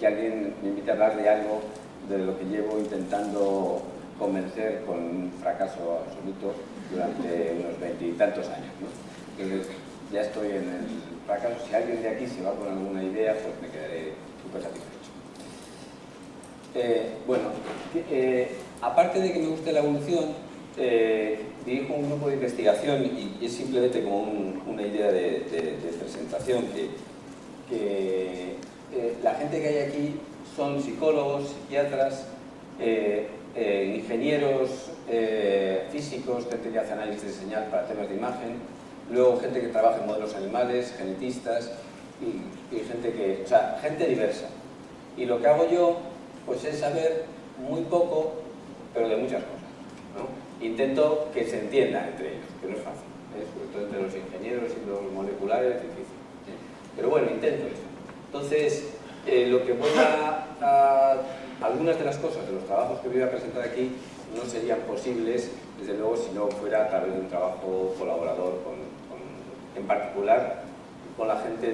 que alguien me invite a hablar de algo de lo que llevo intentando convencer con un fracaso absoluto durante unos 20 y tantos años, ¿no? Entonces, ya estoy en el fracaso. Si alguien de aquí se va con alguna idea, pues me quedaré súper satisfecho. Bueno, aparte de que me guste la evolución, dirijo un grupo de investigación y es simplemente como una idea de presentación que la gente que hay aquí son psicólogos, psiquiatras, ingenieros, físicos, gente que hace análisis de señal para temas de imagen, luego gente que trabaja en modelos animales, genetistas y gente que, o sea, gente diversa. Y lo que hago yo, pues es saber muy poco, pero de muchas cosas, ¿no? Intento que se entiendan entre ellos, que no es fácil, sobre todo entre los ingenieros y los moleculares es difícil, ¿sí? Pero bueno, intento eso. Entonces, lo que voy algunas de las cosas, de los trabajos que voy a presentar aquí, no serían posibles, desde luego, si no fuera a través de un trabajo colaborador, en particular con la gente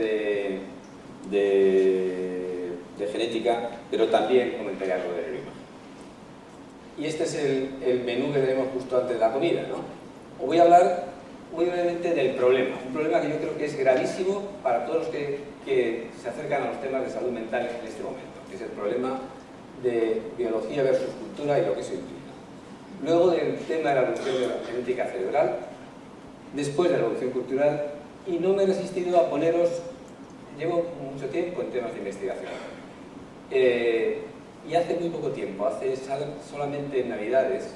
de genética, pero también comentaría algo de neuroimagen. Y este es el menú que tenemos justo antes de la comida, ¿no? Os voy a hablar muy brevemente del problema, un problema que yo creo que es gravísimo para todos los que se acercan a los temas de salud mental en este momento, que es el problema de biología versus cultura y lo que eso implica. Luego del tema de la evolución de la genética cerebral, después de la evolución cultural, y no me he resistido a poneros, llevo mucho tiempo en temas de investigación, y hace muy poco tiempo, solamente en Navidades,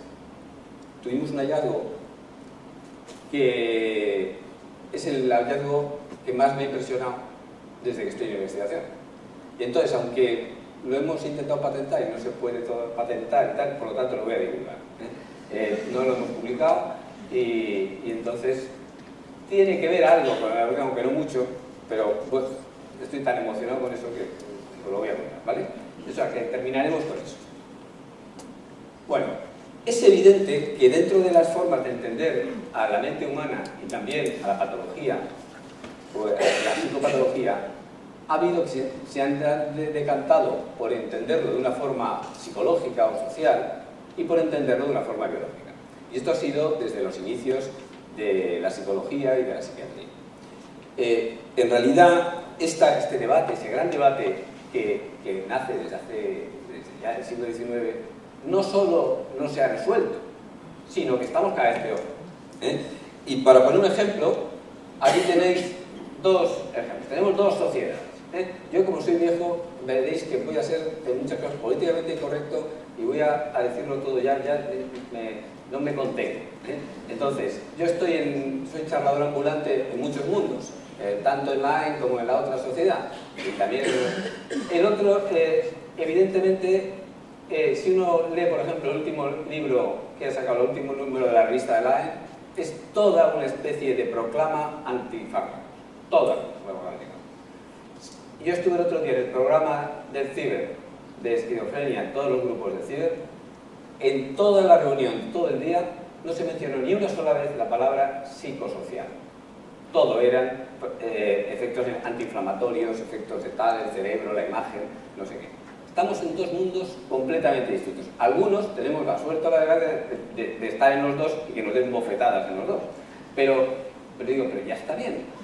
tuvimos un hallazgo que es el hallazgo que más me ha impresionado desde que estoy en investigación. Y entonces, aunque lo hemos intentado patentar y no se puede todo patentar y tal, por lo tanto lo voy a divulgar. No lo hemos publicado y entonces tiene que ver algo con la verdad, aunque no mucho, pero pues, estoy tan emocionado con eso que os lo voy a contar, ¿vale? O sea, que terminaremos con eso. Bueno, es evidente que dentro de las formas de entender a la mente humana y también a la patología, o a la psicopatología, ha habido que se han decantado por entenderlo de una forma psicológica o social y por entenderlo de una forma biológica. Y esto ha sido desde los inicios de la psicología y de la psiquiatría. En realidad, este debate, ese gran debate que nace desde ya el siglo XIX, no solo no se ha resuelto, sino que estamos cada vez peor. Y para poner un ejemplo, aquí tenéis dos ejemplos. Tenemos dos sociedades. Yo, como soy viejo, veréis que voy a ser en muchas cosas políticamente incorrecto y voy a decirlo todo no me contengo. Entonces, yo soy charlador ambulante en muchos mundos, tanto en la AIN como en la otra sociedad. Y también el otro, evidentemente, si uno lee, por ejemplo, el último libro que ha sacado, el último número de la revista de la AIN, es toda una especie de proclama antifármaco. Toda. Yo estuve el otro día en el programa del CIBER, de esquizofrenia, en todos los grupos del CIBER. En toda la reunión, todo el día, no se mencionó ni una sola vez la palabra psicosocial. Todo eran efectos antiinflamatorios, efectos de tal, el cerebro, la imagen, no sé qué. Estamos en dos mundos completamente distintos. Algunos tenemos la suerte o la desgracia de estar en los dos y que nos den bofetadas en los dos. Pero ya está bien.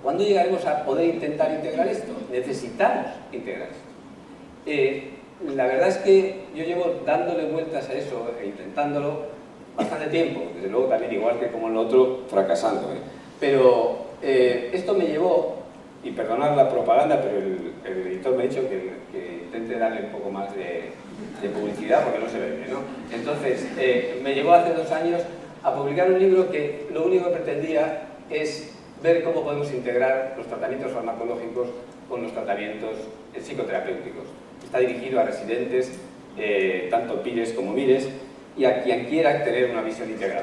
¿Cuándo llegaremos a poder intentar integrar esto? Necesitamos integrar esto. La verdad es que yo llevo dándole vueltas a eso e intentándolo bastante tiempo, desde luego también igual que como en lo otro, fracasando. Pero esto me llevó, y perdonad la propaganda, pero el editor me ha dicho que intente darle un poco más de publicidad porque no se vende, ¿no? Entonces, me llevó hace 2 años a publicar un libro que lo único que pretendía es ver cómo podemos integrar los tratamientos farmacológicos con los tratamientos psicoterapéuticos. Está dirigido a residentes, tanto PIRES como MIRES, y a quien quiera tener una visión integral,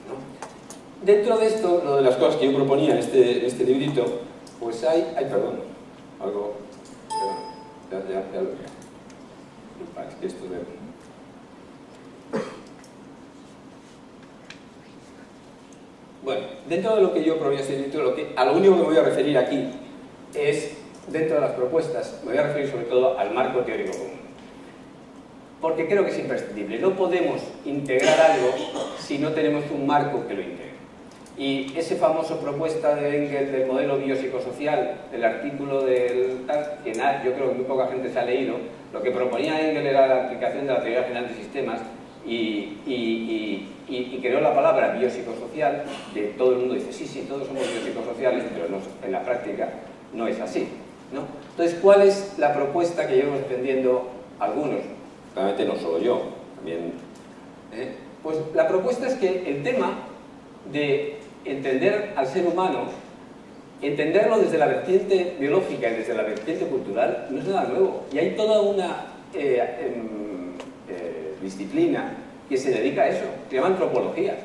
¿no? Dentro de esto, lo de las cosas que yo proponía en este librito, pues hay perdón, algo, perdón, ya lo veo. Es que esto de... Bueno, dentro de lo que yo proponía este librito, a lo único que me voy a referir aquí es dentro de las propuestas, me voy a referir sobre todo al marco teórico común. Porque creo que es imprescindible. No podemos integrar algo si no tenemos un marco que lo integre. Y esa famosa propuesta de Engels del modelo biopsicosocial, el artículo del tal, que yo creo que muy poca gente se ha leído, lo que proponía Engels era la aplicación de la teoría general de sistemas y creó la palabra biopsicosocial, que todo el mundo dice, sí, todos somos biopsicosociales, pero no, en la práctica no es así, ¿no? Entonces, ¿cuál es la propuesta que llevamos defendiendo algunos? Claramente no solo yo, también. Pues la propuesta es que el tema de entender al ser humano, entenderlo desde la vertiente biológica y desde la vertiente cultural, no es nada nuevo. Y hay toda una disciplina que se dedica a eso, se llama antropología.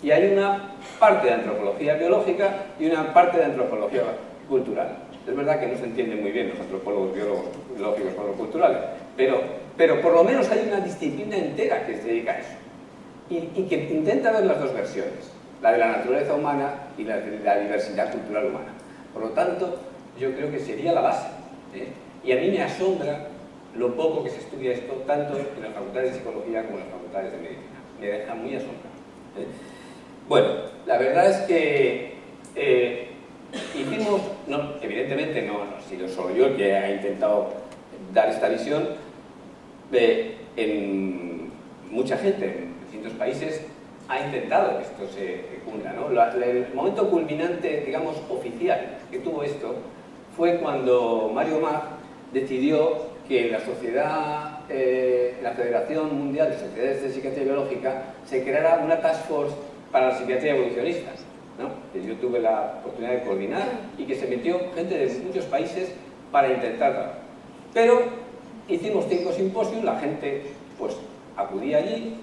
Y hay una parte de antropología biológica y una parte de antropología cultural. Es verdad que no se entienden muy bien los antropólogos biológicos con los culturales, pero por lo menos hay una disciplina entera que se dedica a eso y que intenta ver las dos versiones, la de la naturaleza humana y la de la diversidad cultural humana. Por lo tanto, yo creo que sería la base, y a mí me asombra lo poco que se estudia esto, tanto en las facultades de psicología como en las facultades de medicina. Me deja muy asombrado. Bueno, la verdad es que hicimos, evidentemente no he sido solo yo el que ha intentado dar esta visión, en mucha gente en distintos países ha intentado que esto se cumpla, ¿no? El momento culminante, digamos, oficial que tuvo esto fue cuando Mario Mag decidió que la sociedad, la Federación Mundial de Sociedades de Psiquiatría Biológica se creara una task force para la psiquiatría evolucionista, ¿no? Que yo tuve la oportunidad de coordinar y que se metió gente de muchos países para intentarlo. Pero hicimos 5 simposios, la gente pues acudía allí,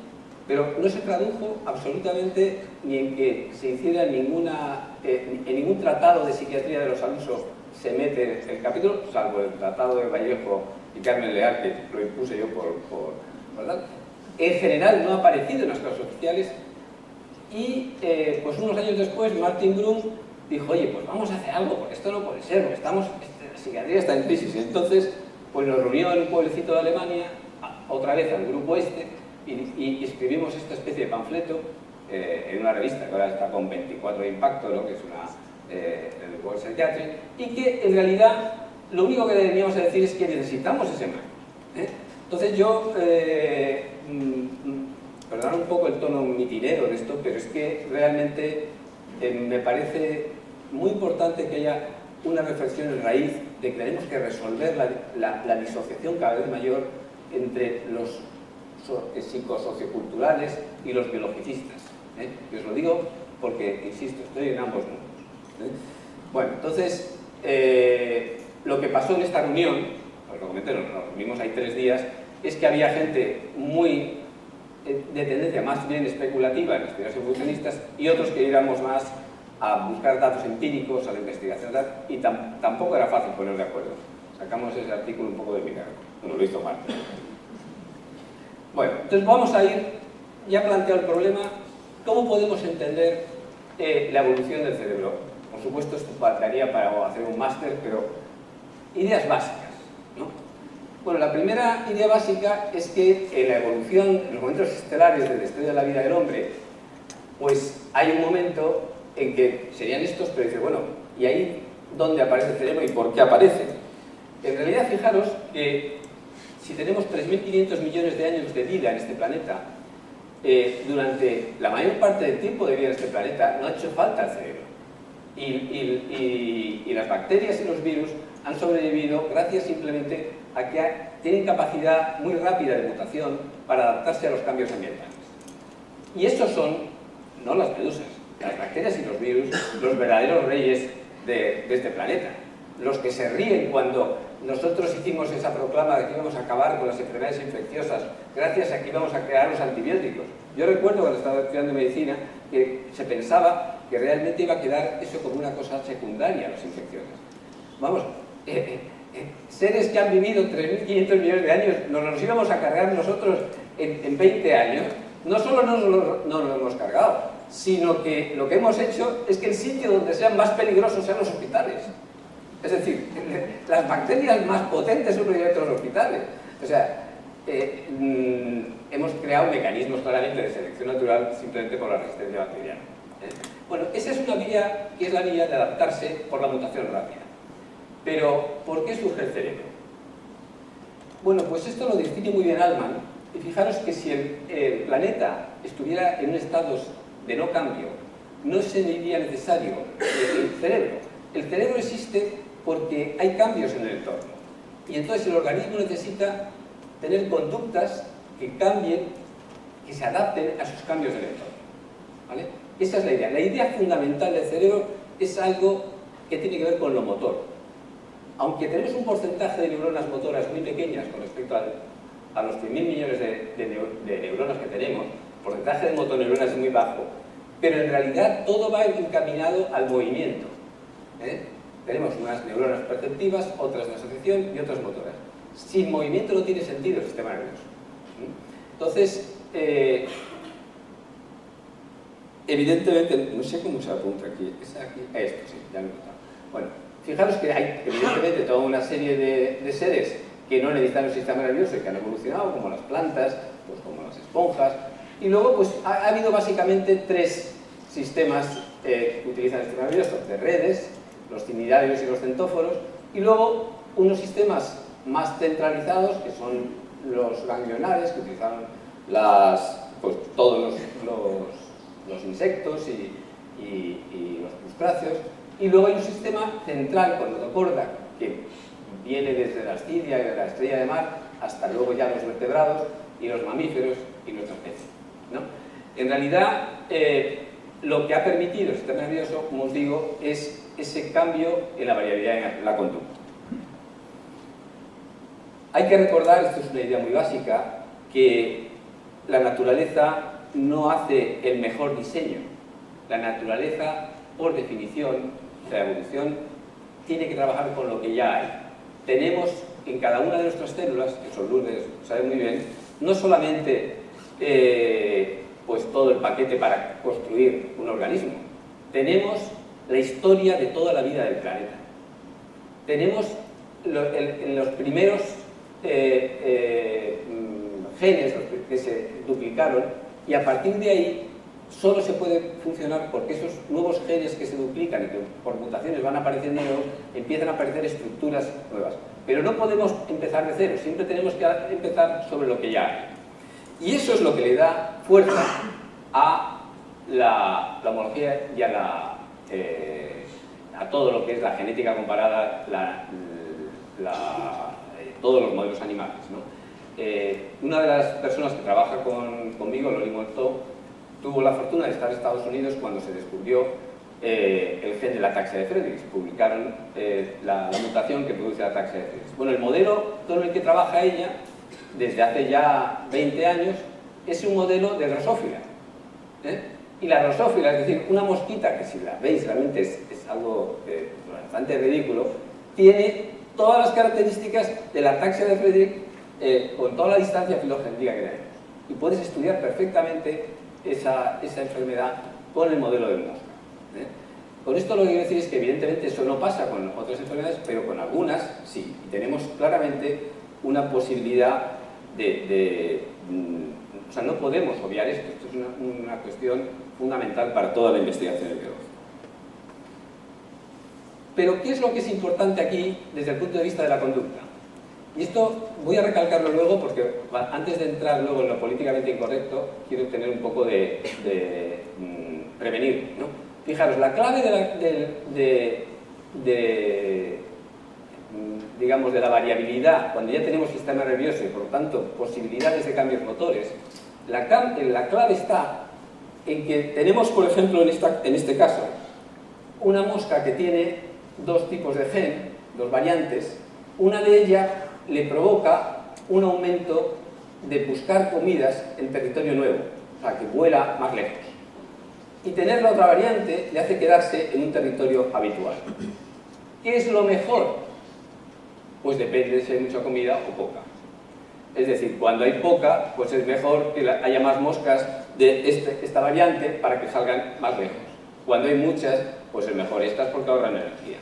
pero no se tradujo absolutamente ni en que se hiciera en ningún tratado de psiquiatría de los abusos se mete el capítulo, salvo el tratado de Vallejo y Carmen Leal, que lo impuse yo ¿verdad? En general no ha aparecido en las clases oficiales y pues unos años después Martin Grun dijo, oye, pues vamos a hacer algo, porque esto no puede ser, porque la psiquiatría está en crisis. Y entonces pues nos reunió en un pueblecito de Alemania, otra vez al grupo y escribimos esta especie de panfleto en una revista que ahora está con 24 de impacto, ¿no? Que es el World Psychiatry, y que en realidad lo único que teníamos que decir es que necesitamos ese marco. Entonces yo, perdonad un poco el tono mitinero de esto, pero es que realmente me parece muy importante que haya una reflexión en raíz de que tenemos que resolver la disociación cada vez mayor entre los psicosocioculturales y los biologicistas. Y os lo digo porque, insisto, estoy en ambos mundos. Bueno, entonces, lo que pasó en esta reunión, os lo comenté, nos reunimos ahí 3 días, es que había gente muy de tendencia más bien especulativa en las teorías evolucionistas y otros que íbamos más a buscar datos empíricos, a la investigación, y tampoco era fácil poner de acuerdo. Sacamos ese artículo un poco de milagro. Bueno, lo hizo mal. Bueno, entonces vamos a ir, ya planteado el problema, ¿cómo podemos entender la evolución del cerebro? Por supuesto, esto faltaría para hacer un máster, pero ideas básicas, ¿no? Bueno, la primera idea básica es que en la evolución, en los momentos estelares de la historia de la vida del hombre, pues hay un momento en que serían estos, pero dice, bueno, ¿y ahí dónde aparece el cerebro y por qué aparece? En realidad, fijaros que si tenemos 3.500 millones de años de vida en este planeta, durante la mayor parte del tiempo de vida en este planeta no ha hecho falta el cerebro. Y las bacterias y los virus han sobrevivido gracias simplemente a que tienen capacidad muy rápida de mutación para adaptarse a los cambios ambientales. Y esos son, no las medusas, las bacterias y los virus, los verdaderos reyes de este planeta. Los que se ríen cuando nosotros hicimos esa proclama de que íbamos a acabar con las enfermedades infecciosas gracias a que íbamos a crear los antibióticos. Yo recuerdo cuando estaba estudiando medicina que se pensaba que realmente iba a quedar eso como una cosa secundaria, las infecciones. Vamos, seres que han vivido 3.500 millones de años, nos los íbamos a cargar nosotros en 20 años. No solo no nos lo hemos cargado, sino que lo que hemos hecho es que el sitio donde sean más peligrosos sean los hospitales. Es decir, las bacterias más potentes son los de los hospitales. O sea, hemos creado mecanismos claramente de selección natural simplemente por la resistencia bacteriana. Bueno, esa es una vía que es la vía de adaptarse por la mutación rápida. Pero, ¿por qué surge el cerebro? Bueno, pues esto lo define muy bien Altman. Y fijaros que si el planeta estuviera en un estado de no cambio, no sería necesario el cerebro. El cerebro existe porque hay cambios en el entorno. Y entonces el organismo necesita tener conductas que cambien, que se adapten a esos cambios del entorno. ¿Vale? Esa es la idea. La idea fundamental del cerebro es algo que tiene que ver con lo motor. Aunque tenemos un porcentaje de neuronas motoras muy pequeñas con respecto a los 100.000 millones de neuronas que tenemos, el porcentaje de motoneuronas es muy bajo, pero en realidad todo va encaminado al movimiento. Tenemos unas neuronas perceptivas, otras de asociación y otras motoras. Sin movimiento no tiene sentido el sistema nervioso. Entonces, evidentemente, no sé cómo se apunta aquí, es aquí, esto sí, ya lo he notado. Bueno, fijaros que hay evidentemente toda una serie de seres que no necesitan el sistema nervioso y que han evolucionado, como las plantas, pues como las esponjas, y luego pues ha habido básicamente tres sistemas que utilizan el sistema nervioso, de redes, los cnidarios y los centóforos, y luego unos sistemas más centralizados, que son los ganglionares, que utilizaron pues, todos los insectos y los crustáceos, y luego hay un sistema central con notocorda, que viene desde la ascidia y de la estrella de mar hasta luego ya los vertebrados y los mamíferos y nuestra especie, ¿no? En realidad, lo que ha permitido el sistema nervioso, como os digo, es ese cambio en la variabilidad en la conducta. Hay que recordar, esto es una idea muy básica, que la naturaleza no hace el mejor diseño. La naturaleza, por definición, la evolución, tiene que trabajar con lo que ya hay. Tenemos en cada una de nuestras células, que son Lourdes sabe muy bien, no solamente pues todo el paquete para construir un organismo, tenemos la historia de toda la vida del planeta. Tenemos los primeros genes que se duplicaron y a partir de ahí solo se puede funcionar porque esos nuevos genes que se duplican y que por mutaciones van apareciendo nuevos, empiezan a aparecer estructuras nuevas. Pero no podemos empezar de cero, siempre tenemos que empezar sobre lo que ya hay. Y eso es lo que le da fuerza a la homología y a todo lo que es la genética comparada, todos los modelos animales, ¿no? Una de las personas que trabaja conmigo, Loli Moltó, tuvo la fortuna de estar en Estados Unidos cuando se descubrió el gen de la ataxia de Friedreich. Publicaron la mutación que produce la ataxia de Friedreich. Bueno, el modelo con el que trabaja ella, desde hace ya 20 años, es un modelo de drosófila. Y la drosófila, es decir, una mosquita que si la veis realmente es algo bastante ridículo, tiene todas las características de la ataxia de Friedreich con toda la distancia filogenética que tenemos. Y puedes estudiar perfectamente esa enfermedad con el modelo de mosca. Con esto lo que quiero decir es que evidentemente eso no pasa con otras enfermedades, pero con algunas sí. Y tenemos claramente una posibilidad o sea, no podemos obviar esto. Esto es una cuestión fundamental para toda la investigación biológica. Pero, ¿qué es lo que es importante aquí desde el punto de vista de la conducta? Y esto voy a recalcarlo luego porque antes de entrar luego en lo políticamente incorrecto, quiero tener un poco de prevenir, ¿no? Fijaros, la clave digamos, de la variabilidad, cuando ya tenemos sistema nervioso y por lo tanto posibilidades de cambios motores, la clave está en que tenemos, por ejemplo, en este caso, una mosca que tiene dos tipos de gen, dos variantes. Una de ellas le provoca un aumento de buscar comidas en territorio nuevo, o sea, que vuela más lejos. Y tener la otra variante le hace quedarse en un territorio habitual. ¿Qué es lo mejor? Pues depende de si hay mucha comida o poca. Es decir, cuando hay poca, pues es mejor que haya más moscas de esta variante para que salgan más lejos. Cuando hay muchas, pues es mejor estas porque ahorran energía.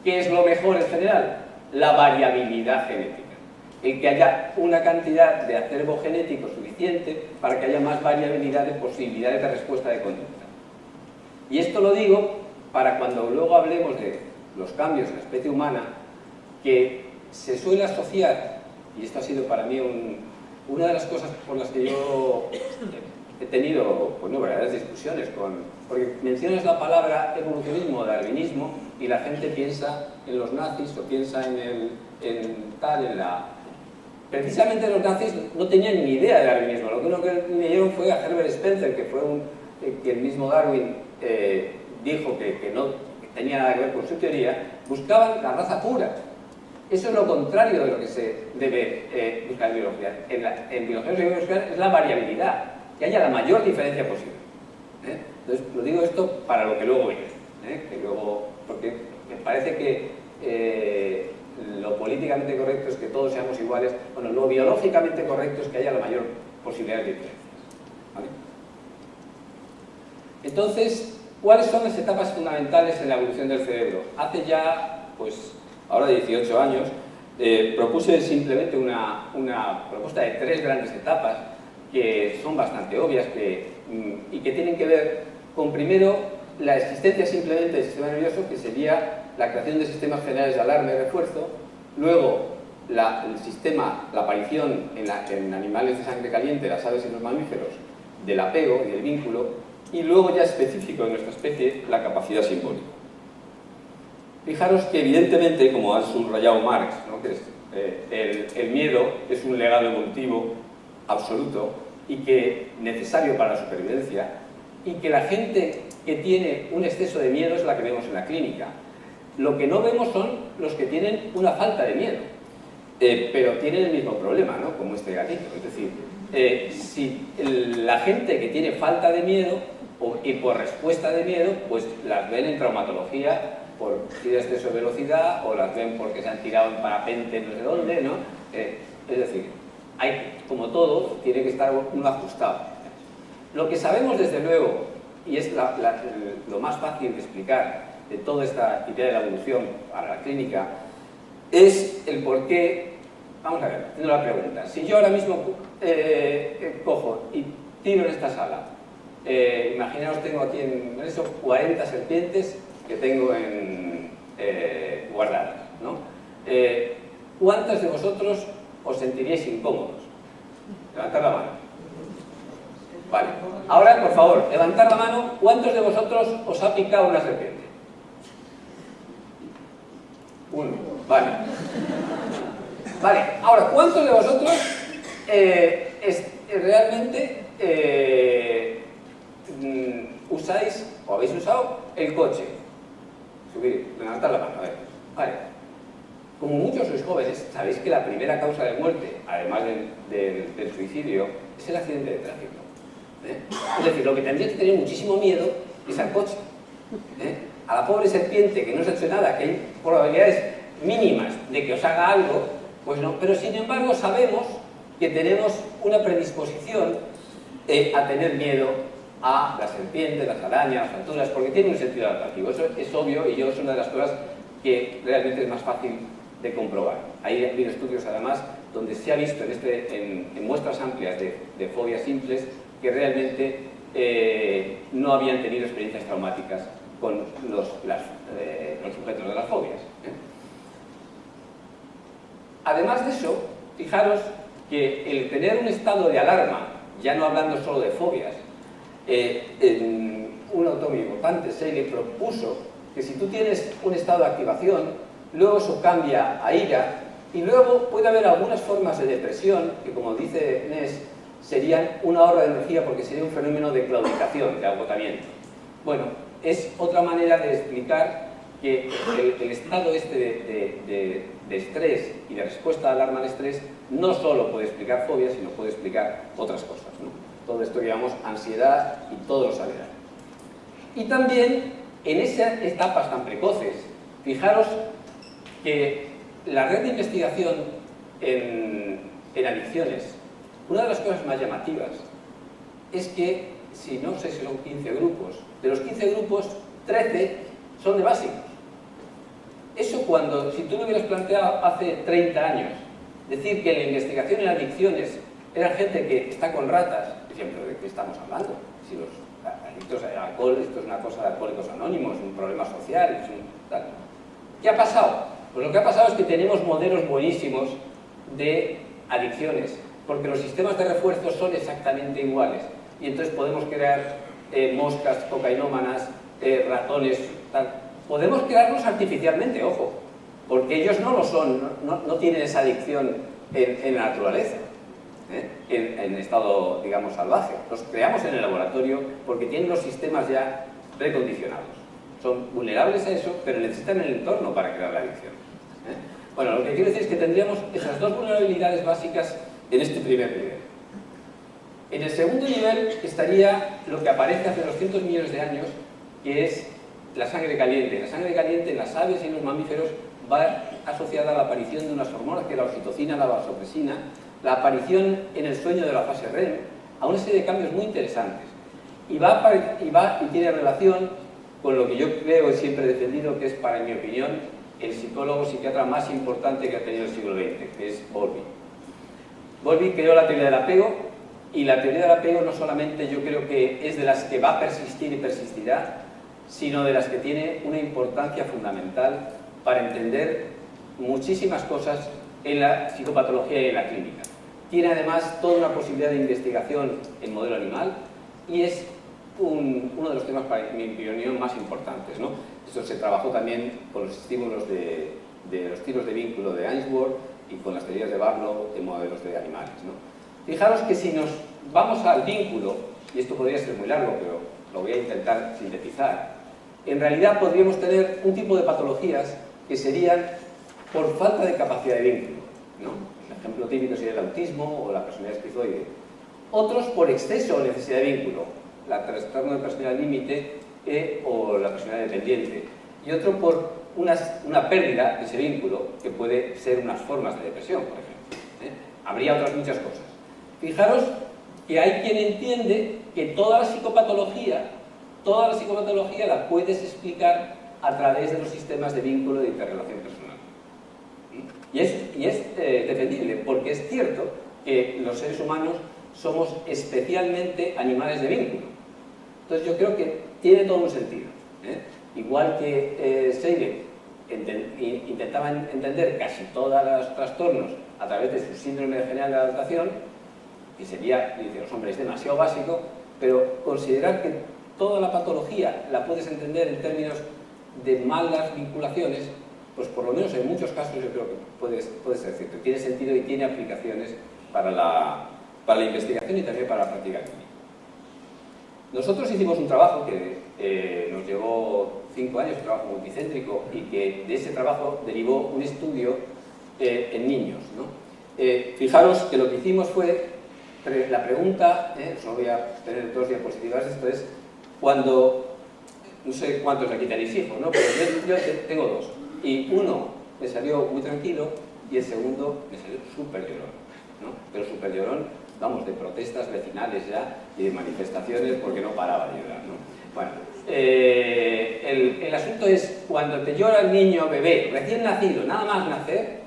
¿Qué es lo mejor en general? La variabilidad genética. El que haya una cantidad de acervo genético suficiente para que haya más variabilidad de posibilidades de respuesta de conducta. Y esto lo digo para cuando luego hablemos de los cambios en la especie humana, que se suele asociar, y esto ha sido para mí una de las cosas por las que yo he tenido verdaderas discusiones porque mencionas la palabra evolucionismo o darwinismo y la gente piensa en los nazis o piensa Precisamente los nazis no tenían ni idea de darwinismo, lo que leyeron fue a Herbert Spencer, que el mismo Darwin dijo que no tenía nada que ver con su teoría. Buscaban la raza pura. Eso es lo contrario de lo que se debe buscar en biología. En biología lo que se debe buscar es la variabilidad, que haya la mayor diferencia posible. Entonces, lo digo esto para lo que luego viene, porque me parece que lo políticamente correcto es que todos seamos iguales, bueno, lo biológicamente correcto es que haya la mayor posibilidad de diferencias. ¿Vale? Entonces, ¿cuáles son las etapas fundamentales en la evolución del cerebro? Hace ya, ahora 18 años, propuse simplemente una propuesta de 3 grandes etapas que son bastante obvias y que tienen que ver con, primero, la existencia simplemente del sistema nervioso, que sería la creación de sistemas generales de alarma y refuerzo, luego la aparición en animales de sangre caliente, las aves y los mamíferos, del apego y del vínculo, y luego ya específico en nuestra especie, la capacidad simbólica. Fijaros que evidentemente, como ha subrayado Marx, ¿no?, que el miedo es un legado evolutivo absoluto y que necesario para la supervivencia, y que la gente que tiene un exceso de miedo es la que vemos en la clínica. Lo que no vemos son los que tienen una falta de miedo, pero tienen el mismo problema, ¿no?, como este gatito. Es decir, si la gente que tiene falta de miedo y por respuesta de miedo, pues las ven en traumatología por exceso de velocidad, o las ven porque se han tirado en parapente no sé dónde, ¿no? Es decir, como todo, tiene que estar uno ajustado. Lo que sabemos desde luego, y es lo más fácil de explicar de toda esta idea de la evolución para la clínica, es el por qué. Vamos a ver, tengo la pregunta. Si yo ahora mismo cojo y tiro en esta sala, imaginaos, tengo aquí en eso 40 serpientes que tengo guardadas, ¿no? ¿Cuántos de vosotros os sentiríais incómodos? Levantad la mano. Vale. Ahora, por favor, levantad la mano. ¿Cuántos de vosotros os ha picado una serpiente? Uno. Vale. Vale. Ahora, ¿cuántos de vosotros realmente usáis o habéis usado el coche? Subir, levantad la mano, a ver. Vale. Como muchos sois jóvenes, sabéis que la primera causa de muerte, además del suicidio, es el accidente de tráfico. Es decir, lo que tendríais que tener muchísimo miedo es al coche. A la pobre serpiente que no os ha hecho nada, que hay probabilidades mínimas de que os haga algo, pues no. Pero sin embargo sabemos que tenemos una predisposición a tener miedo a las serpientes, las arañas, las alturas, porque tiene un sentido adaptativo. Eso es obvio, y es una de las cosas que realmente es más fácil de comprobar. Hay estudios además donde se ha visto en muestras amplias de fobias simples que realmente no habían tenido experiencias traumáticas con los sujetos de las fobias. Además de eso, fijaros que el tener un estado de alarma, ya no hablando solo de fobias, un autor muy importante, Seeley, propuso que si tú tienes un estado de activación, luego eso cambia a ira, y luego puede haber algunas formas de depresión que, como dice Ness, serían un ahorro de energía porque sería un fenómeno de claudicación, de agotamiento. Bueno, es otra manera de explicar que el estado de estrés y de respuesta de alarma al estrés no solo puede explicar fobias, sino puede explicar otras cosas, ¿no? Todo esto que llamamos ansiedad y todo lo saberán. Y también en esas etapas tan precoces, fijaros que la red de investigación en adicciones, una de las cosas más llamativas es que, si no sé si son 15 grupos, de los 15 grupos, 13 son de básicos. Eso cuando, si tú lo hubieras planteado hace 30 años, decir que la investigación en adicciones era gente que está con ratas, decían, pero ¿de qué estamos hablando? Si los adictos al alcohol, esto es una cosa de Alcohólicos Anónimos, un problema social, es un tal. ¿Qué ha pasado? Pues lo que ha pasado es que tenemos modelos buenísimos de adicciones, porque los sistemas de refuerzo son exactamente iguales, y entonces podemos crear moscas cocainómanas, ratones, tal. Podemos crearlos artificialmente, ojo, porque ellos no lo son, no tienen esa adicción en la naturaleza, en estado, digamos, salvaje. Los creamos en el laboratorio porque tienen los sistemas ya precondicionados. Son vulnerables a eso, pero necesitan el entorno para crear la adicción. Bueno, lo que quiero decir es que tendríamos esas dos vulnerabilidades básicas en este primer nivel. En el segundo nivel estaría lo que aparece hace 200 millones de años, que es la sangre caliente. La sangre caliente en las aves y en los mamíferos va asociada a la aparición de unas hormonas, que es la oxitocina, la vasopresina, la aparición en el sueño de la fase REM, a una serie de cambios muy interesantes. Y tiene relación con lo que yo creo y siempre he defendido, que es, para mi opinión, el psicólogo psiquiatra más importante que ha tenido el siglo XX, que es Bowlby. Bowlby creó la teoría del apego, y la teoría del apego no solamente yo creo que es de las que va a persistir y persistirá, sino de las que tiene una importancia fundamental para entender muchísimas cosas en la psicopatología y en la clínica. Tiene además toda una posibilidad de investigación en modelo animal y es uno de los temas, para mi opinión, más importantes, ¿no? Esto se trabajó también con los estímulos de los tiros de vínculo de Ainsworth y con las teorías de Barlow de modelos de animales, ¿no? Fijaros que si nos vamos al vínculo, y esto podría ser muy largo, pero lo voy a intentar sintetizar, en realidad podríamos tener un tipo de patologías que serían por falta de capacidad de vínculo, ¿no? El ejemplo típico sería el autismo o la personalidad esquizoide. Otros por exceso o necesidad de vínculo, la trastorno de personalidad límite o la personalidad dependiente. Y otro por una pérdida de ese vínculo, que puede ser unas formas de depresión, por ejemplo. Habría otras muchas cosas. Fijaros que hay quien entiende que toda la psicopatología la puedes explicar a través de los sistemas de vínculo de interrelación personal. Y es defendible, porque es cierto que los seres humanos somos especialmente animales de vínculo. Entonces yo creo que tiene todo un sentido. Igual que Seidel intentaba entender casi todos los trastornos a través de su síndrome general de adaptación, que sería, dice los hombres, demasiado básico, pero considerar que toda la patología la puedes entender en términos de malas vinculaciones, pues por lo menos en muchos casos yo creo que puede ser cierto. Tiene sentido y tiene aplicaciones para la investigación y también para la práctica clínica. Nosotros hicimos un trabajo que nos llevó 5 años, un trabajo multicéntrico, y que de ese trabajo derivó un estudio en niños, ¿no? Fijaros que lo que hicimos fue la pregunta, solo voy a tener 2 diapositivas de esto, es cuando, no sé cuántos aquí tenéis hijos, ¿no? Pero yo tengo 2, y uno me salió muy tranquilo y el segundo me salió súper llorón, ¿no? Pero súper llorón, vamos, de protestas vecinales ya y de manifestaciones porque no paraba de llorar, ¿no? Bueno, el asunto es, cuando te llora el niño bebé, recién nacido, nada más nacer,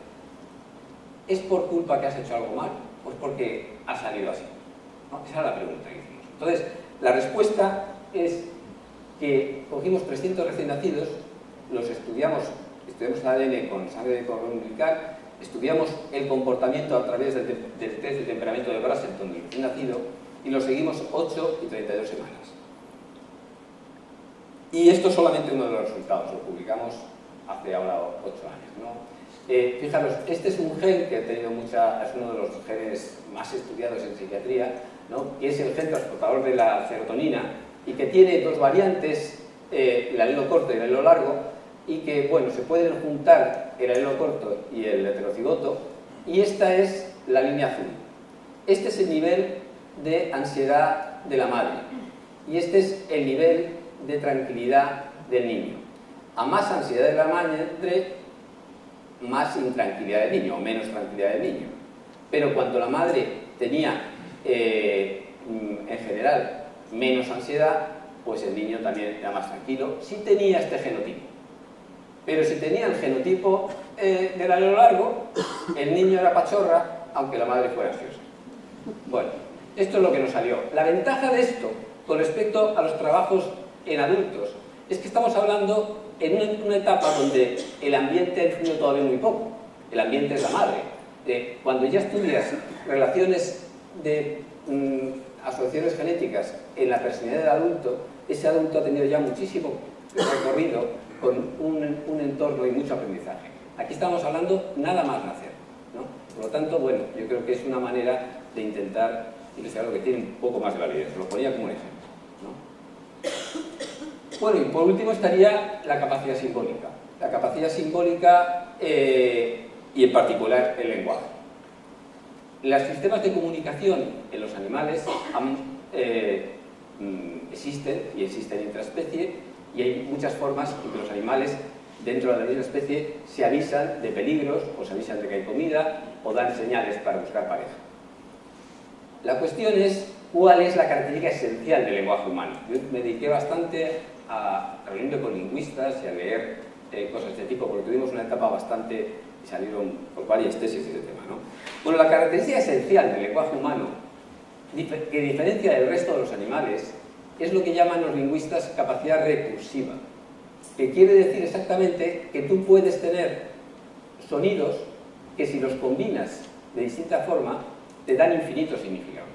¿es por culpa que has hecho algo mal? ¿O es porque ha salido así? ¿No? Esa era la pregunta que hicimos. Entonces, la respuesta es que cogimos 300 recién nacidos, los estudiamos el ADN con sangre de cordón umbilical, estudiamos el comportamiento a través del test de temperamento de Braselton del recién nacido y lo seguimos 8 y 32 semanas. Y esto es solamente uno de los resultados, lo publicamos hace ahora 8 años, ¿no? Fijaros, este es un gen que ha tenido es uno de los genes más estudiados en psiquiatría, ¿no? Que es el gen transportador de la serotonina y que tiene 2 variantes, el alelo corto y el alelo largo, y que, bueno, se pueden juntar el alelo corto y el heterocigoto, y esta es la línea azul. Este es el nivel de ansiedad de la madre, y este es el nivel de tranquilidad del niño. A más ansiedad de la madre, más intranquilidad del niño, o menos tranquilidad del niño. Pero cuando la madre tenía, en general, menos ansiedad, pues el niño también era más tranquilo, si tenía este genotipo. Pero si tenía el genotipo del alelo largo, el niño era pachorra, aunque la madre fuera ansiosa. Bueno, esto es lo que nos salió. La ventaja de esto, con respecto a los trabajos en adultos, es que estamos hablando en una etapa donde el ambiente ha influido todavía muy poco. El ambiente es la madre. Cuando ya estudias relaciones de asociaciones genéticas en la personalidad del adulto, ese adulto ha tenido ya muchísimo recorrido con un entorno y mucho aprendizaje. Aquí estamos hablando nada más nacer, ¿no? Por lo tanto, bueno, yo creo que es una manera de intentar investigar lo que tiene un poco más de validez. Lo ponía como un ejemplo, ¿no? Bueno, y por último estaría la capacidad simbólica. La capacidad simbólica y en particular el lenguaje. Los sistemas de comunicación en los animales existen y existen intraespecie, y hay muchas formas en que los animales dentro de la misma especie se avisan de peligros, o se avisan de que hay comida, o dan señales para buscar pareja. La cuestión es cuál es la característica esencial del lenguaje humano. Yo me dediqué bastante a reunirme con lingüistas y a leer cosas de este tipo, porque tuvimos una etapa bastante, y salieron por varias tesis de ese tema, ¿no? Bueno, la característica esencial del lenguaje humano, que diferencia del resto de los animales, es lo que llaman los lingüistas capacidad recursiva, que quiere decir exactamente que tú puedes tener sonidos que si los combinas de distinta forma te dan infinitos significados.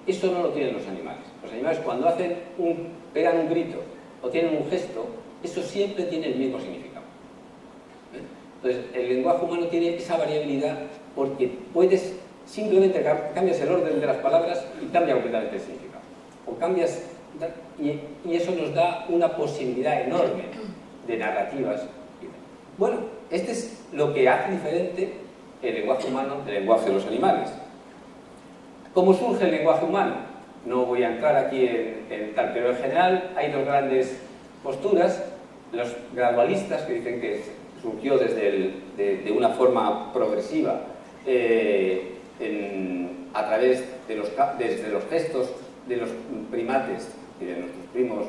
Eso no lo tienen los animales. Los animales cuando pegan un grito o tienen un gesto, eso siempre tiene el mismo significado. Entonces, el lenguaje humano tiene esa variabilidad porque puedes, simplemente cambias el orden de las palabras y cambia completamente el significado. O cambias, y eso nos da una posibilidad enorme de narrativas. Bueno, este es lo que hace diferente el lenguaje humano del lenguaje de los animales. ¿Cómo surge el lenguaje humano? No voy a entrar aquí en tal, pero en general hay dos grandes posturas. Los gradualistas, que dicen que surgió de una forma progresiva a través desde los gestos de los primates y de nuestros primos,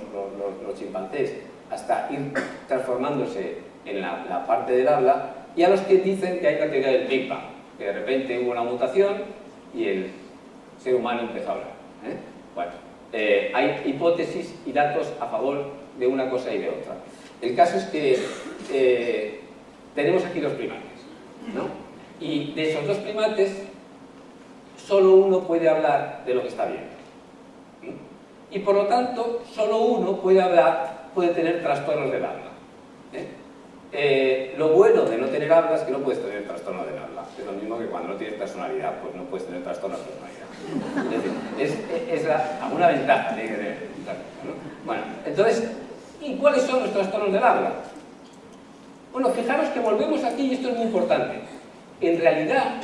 los chimpancés, hasta ir transformándose en la parte del habla, y a los que dicen que hay la teoría del Big Bang, que de repente hubo una mutación y el ser humano empezó a hablar. Bueno, hay hipótesis y datos a favor de una cosa y de otra. El caso es que tenemos aquí dos primates, ¿no? Y de esos dos primates, solo uno puede hablar de lo que está viendo. Y por lo tanto, solo uno puede tener trastornos del habla. Lo bueno de no tener habla es que no puedes tener trastorno del habla. Es lo mismo que cuando no tienes personalidad, pues no puedes tener trastorno de personalidad. Es decir, alguna ventaja de tener, ¿no? Bueno, entonces, ¿y cuáles son los trastornos del habla? Bueno, fijaros que volvemos aquí, y esto es muy importante. En realidad,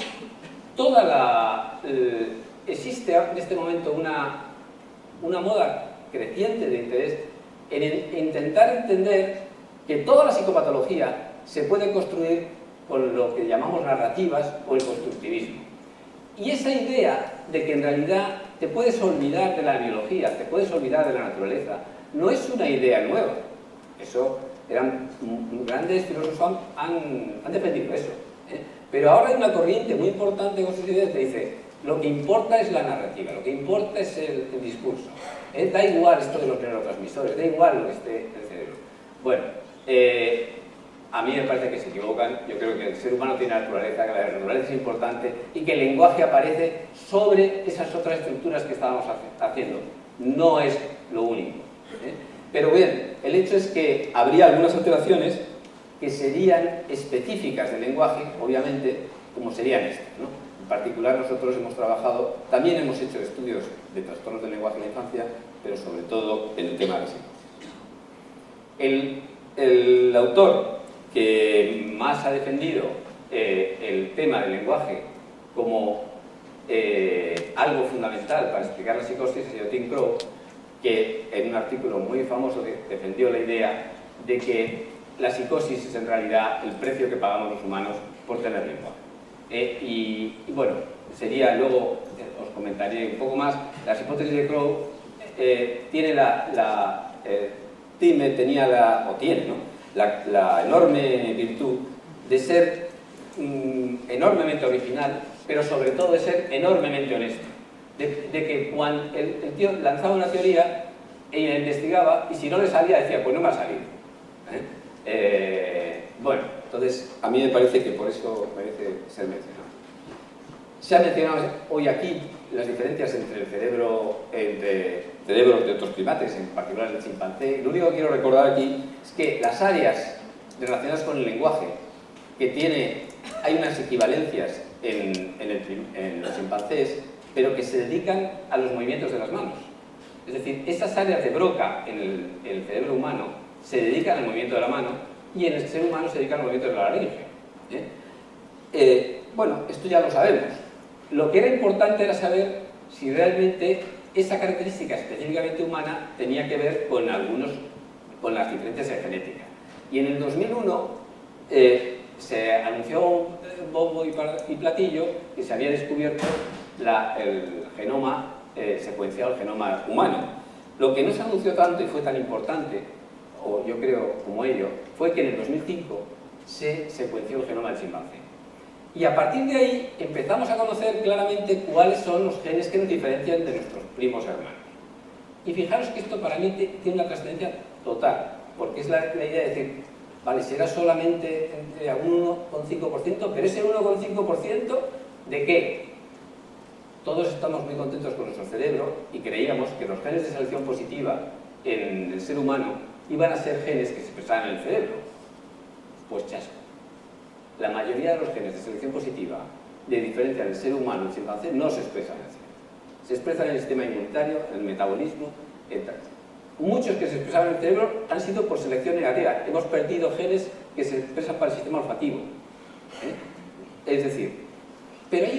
existe en este momento una moda creciente de interés en intentar entender que toda la psicopatología se puede construir con lo que llamamos narrativas o el constructivismo. Y esa idea de que en realidad te puedes olvidar de la biología, te puedes olvidar de la naturaleza, no es una idea nueva. Eso, grandes filósofos han defendido eso. Pero ahora hay una corriente muy importante con sus ideas que dice: lo que importa es la narrativa, lo que importa es el discurso. Da igual esto de los neurotransmisores, da igual lo que esté en el cerebro. Bueno, a mí me parece que se equivocan. Yo creo que el ser humano tiene naturaleza, que la naturaleza es importante y que el lenguaje aparece sobre esas otras estructuras que estábamos haciendo. No es lo único. Pero bien, el hecho es que habría algunas alteraciones que serían específicas del lenguaje, obviamente, como serían estas, ¿no? En particular, nosotros hemos trabajado, también hemos hecho estudios de trastornos del lenguaje en la infancia, pero sobre todo en el tema de la psicosis. El autor que más ha defendido el tema del lenguaje como algo fundamental para explicar la psicosis ha sido Tim Crowe, que en un artículo muy famoso defendió la idea de que la psicosis es en realidad el precio que pagamos los humanos por tener lenguaje. Y bueno, sería, luego os comentaré un poco más. Las hipótesis de Crowe tiene tiene, ¿no? la enorme virtud de ser enormemente original, pero sobre todo de ser enormemente honesto. De que cuando el tío lanzaba una teoría, ella investigaba y si no le salía decía, pues no me ha salido. Bueno, entonces a mí me parece que por eso merece ser mencionado. Se ha mencionado hoy aquí las diferencias entre cerebros de otros primates, en particular el chimpancé. Lo único que quiero recordar aquí es que las áreas relacionadas con el lenguaje hay unas equivalencias en los chimpancés, pero que se dedican a los movimientos de las manos. Es decir, esas áreas de Broca en el cerebro humano se dedican al movimiento de la mano y en el ser humano se dedican al movimiento de la laringe. Bueno, esto ya lo sabemos. Lo que era importante era saber si realmente esa característica específicamente humana tenía que ver con las diferencias en genética. Y en el 2001 se anunció bombo y platillo que se había descubierto el genoma secuenciado, el genoma humano. Lo que no se anunció tanto y fue tan importante, o yo creo como ello, fue que en el 2005 se secuenció el genoma del chimpancé. Y a partir de ahí empezamos a conocer claramente cuáles son los genes que nos diferencian de nuestros primos hermanos. Y fijaros que esto para mí tiene una trascendencia total, porque es la idea de decir, vale, si era solamente entre un 1,5%, pero ese 1,5% ¿de qué? Todos estamos muy contentos con nuestro cerebro y creíamos que los genes de selección positiva en el ser humano iban a ser genes que se expresaban en el cerebro. Pues chasco. La mayoría de los genes de selección positiva de diferencia del ser humano y el chimpancé no se expresan en el cerebro. Se expresan en el sistema inmunitario, en el metabolismo, etc. Muchos que se expresaban en el cerebro han sido por selección negativa. Hemos perdido genes que se expresan para el sistema olfativo. Es decir, pero hay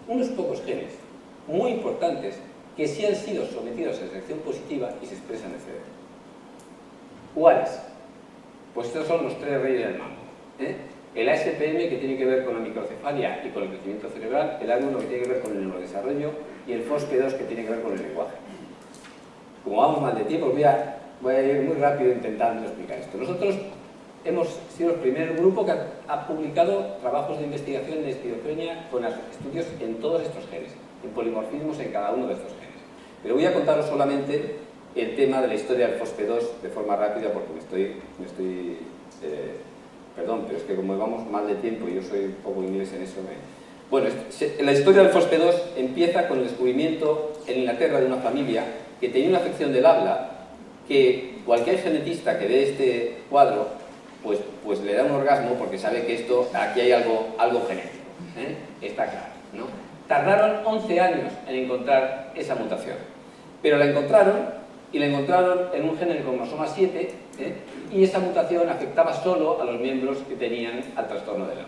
unos pocos genes muy importantes que sí han sido sometidos a selección positiva y se expresan en el cerebro. ¿Cuáles? Pues estos son los tres reyes del mambo. El ASPM, que tiene que ver con la microcefalia y con el crecimiento cerebral, el ADU1, que tiene que ver con el neurodesarrollo, y el FOSP2, que tiene que ver con el lenguaje. Como vamos mal de tiempo, voy a ir muy rápido intentando explicar esto. Nosotros hemos sido el primer grupo que ha publicado trabajos de investigación en esquizofrenia con estudios en todos estos genes, en polimorfismos en cada uno de estos genes. Pero voy a contaros solamente el tema de la historia del FOSP2 de forma rápida porque perdón, pero es que como vamos mal de tiempo y yo soy un poco inglés en eso, Bueno, la historia del FOSP2 empieza con el descubrimiento en Inglaterra de una familia que tenía una afección del habla que cualquier genetista que ve este cuadro pues le da un orgasmo porque sabe que aquí hay algo genético, está claro, ¿no? Tardaron 11 años en encontrar esa mutación, pero la encontraron en un gen, el cromosoma 7, y esa mutación afectaba solo a los miembros que tenían al trastorno de Down.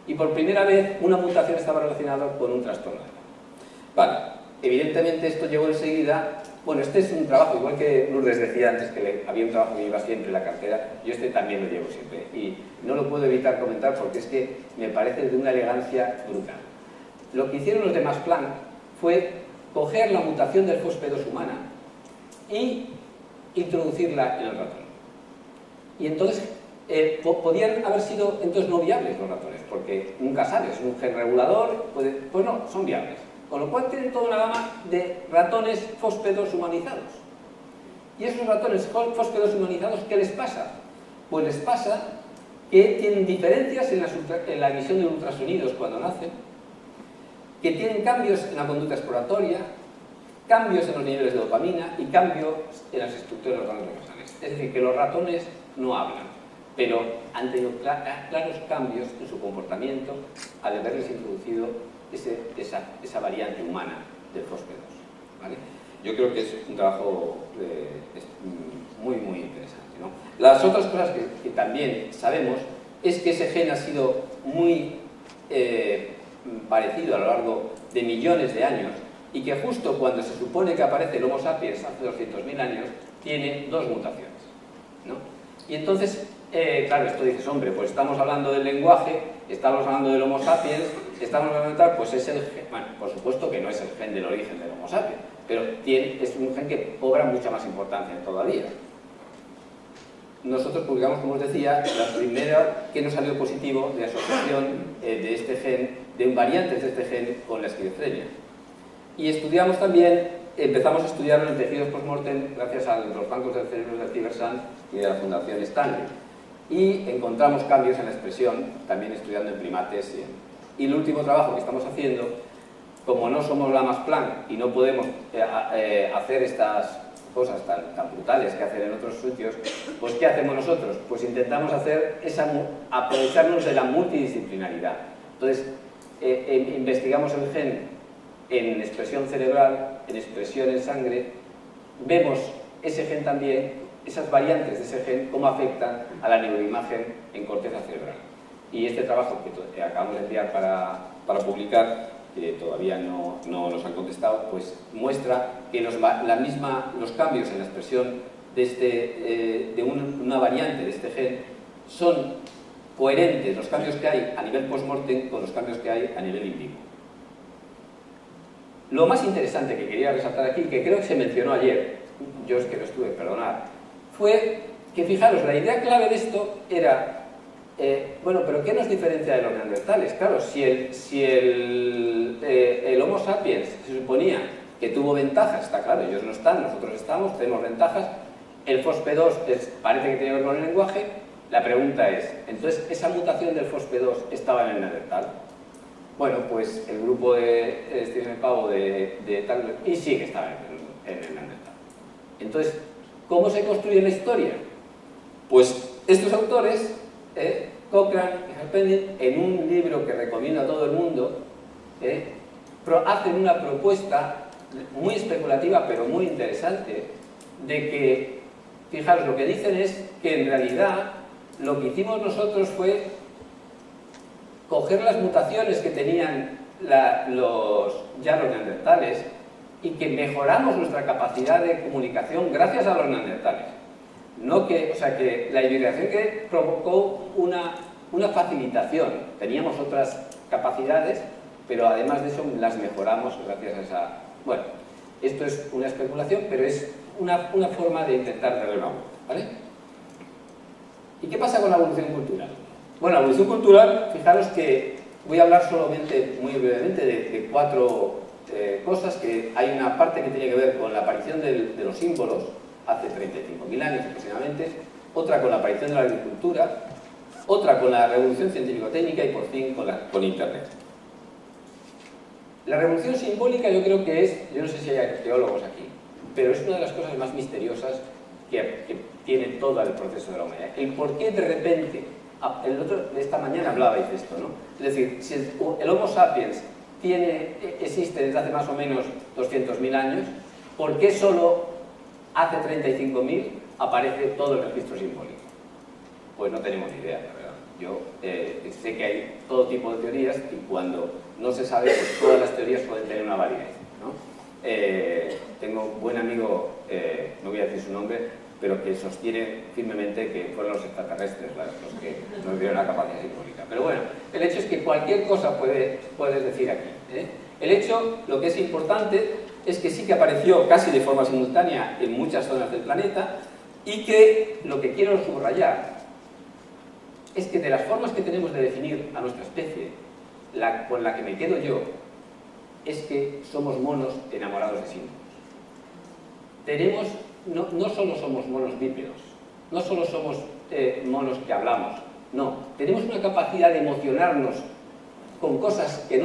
Y por primera vez una mutación estaba relacionada con un trastorno de Down. Vale, evidentemente esto llegó enseguida. Bueno, este es un trabajo, igual que Lourdes decía antes que había un trabajo que lleva siempre en la cartera, yo también lo llevo siempre. Y no lo puedo evitar comentar porque es que me parece de una elegancia brutal. Lo que hicieron los de Max Planck fue coger la mutación del FOSP2 humana y introducirla en el ratón. Y entonces podían haber sido entonces no viables los ratones, porque nunca sabes, es un gen regulador, pues no, son viables. Con lo cual tienen toda una gama de ratones FOSP2 humanizados. Y esos ratones FOSP2 humanizados, ¿qué les pasa? Pues les pasa que tienen diferencias en la emisión de ultrasonidos cuando nacen, que tienen cambios en la conducta exploratoria, cambios en los niveles de dopamina y cambios en las estructuras de los órganos basales. Es decir, que los ratones no hablan, pero han tenido claros cambios en su comportamiento al haberles introducido esa variante humana del FOSP2. ¿Vale? Yo creo que es un trabajo muy, muy interesante, ¿no? Las otras cosas que también sabemos es que ese gen ha sido muy parecido a lo largo de millones de años y que justo cuando se supone que aparece el Homo sapiens hace 200.000 años, tiene dos mutaciones, ¿no? Y entonces, claro, esto dices, hombre, pues estamos hablando del lenguaje, estamos hablando del Homo sapiens, estamos hablando de tal, pues es el gen, bueno, por supuesto que no es el gen del origen del Homo sapiens, pero es un gen que cobra mucha más importancia todavía. nosotros publicamos, como os decía, la primera que nos salió positivo de asociación de este gen, de variantes de este gen con la esquizofrenia. Y estudiamos también, empezamos a estudiarlo en tejidos post-mortem gracias a los bancos de cerebros de Cibersans y de la Fundación Stanley. Y encontramos cambios en la expresión, también estudiando en primates. Y el último trabajo que estamos haciendo, como no somos la Max Planck y no podemos hacer estas cosas tan brutales que hacen en otros sitios, pues ¿qué hacemos nosotros? Pues intentamos aprovecharnos de la multidisciplinaridad. Entonces, investigamos el gen en expresión cerebral, en expresión en sangre, vemos ese gen también, esas variantes de ese gen, cómo afectan a la neuroimagen en corteza cerebral. Y este trabajo que acabamos de enviar para publicar, que todavía no nos han contestado, pues muestra que los cambios en la expresión de una variante de este gen son coherentes, los cambios que hay a nivel post-mortem con los cambios que hay a nivel in vivo. Lo más interesante que quería resaltar aquí, que creo que se mencionó ayer, yo es que no estuve, perdonad, fue que, fijaros, la idea clave de esto era, bueno, pero ¿qué nos diferencia de los neandertales? Claro, si el Homo sapiens se suponía que tuvo ventajas, está claro, ellos no están, nosotros estamos, tenemos ventajas, el FOSP2 parece que tiene que ver con el lenguaje. La pregunta es, entonces, ¿esa mutación del FOSP2 estaba en el neandertal? Bueno, pues el grupo de Steven Pavo de tal, y sí que estaba en el neandertal. Entonces, ¿cómo se construye la historia? Pues estos autores, Cochrane y Halperin, en un libro que recomiendo a todo el mundo, hacen una propuesta muy especulativa pero muy interesante de que, fijaros, lo que dicen es que en realidad lo que hicimos nosotros fue coger las mutaciones que tenían los neandertales y que mejoramos nuestra capacidad de comunicación gracias a los neandertales. O sea que la hibridación que provocó una facilitación. Teníamos otras capacidades, pero además de eso las mejoramos gracias a esa... Bueno, esto es una especulación, pero es una forma de intentar darle una vuelta, ¿vale? ¿Y qué pasa con la evolución cultural? Bueno, la evolución cultural, fijaros que voy a hablar solamente, muy brevemente, de cuatro cosas. Que hay una parte que tiene que ver con la aparición de los símbolos, hace 35.000 años aproximadamente, otra con la aparición de la agricultura, otra con la revolución científico-técnica y por fin con Internet. La revolución simbólica yo creo que es, yo no sé si hay arqueólogos aquí, pero es una de las cosas más misteriosas que tiene todo el proceso de la humanidad. El por qué de repente, esta mañana hablabais de esto, ¿no? Es decir, si el Homo sapiens existe desde hace más o menos 200.000 años, ¿por qué solo hace 35.000 aparece todo el registro simbólico? Pues no tenemos ni idea, la verdad. Yo sé que hay todo tipo de teorías y cuando no se sabe, pues todas las teorías pueden tener una validez, ¿no? Tengo un buen amigo, no voy a decir su nombre, pero que sostiene firmemente que fueron los extraterrestres los que nos dieron la capacidad simbólica. Pero bueno, el hecho es que cualquier cosa puedes decir aquí, ¿eh? El hecho, lo que es importante, es que sí que apareció casi de forma simultánea en muchas zonas del planeta y que lo que quiero subrayar es que de las formas que tenemos de definir a nuestra especie, con la que me quedo yo, es que somos monos enamorados de símbolos. No solo somos monos bípedos, no solo somos monos que hablamos, no, tenemos una capacidad de emocionarnos con cosas que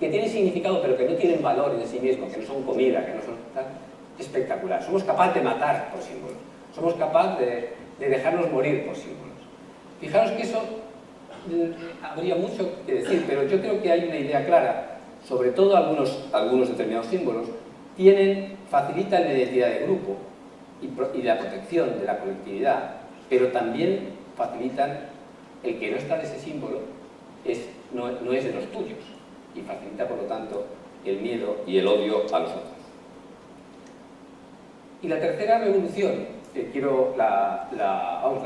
tienen significado pero que no tienen valor en sí mismos, que no son comida, que no son tal, espectacular. Somos capaces de matar por símbolos, somos capaces de dejarnos morir por símbolos. Fijaros que eso habría mucho que decir, pero yo creo que hay una idea clara, sobre todo algunos determinados símbolos, facilitan la identidad de grupo y la protección de la colectividad, pero también facilitan el que no está de ese símbolo, no es de los tuyos, y facilita, por lo tanto, el miedo y el odio a los otros. Y la tercera revolución, la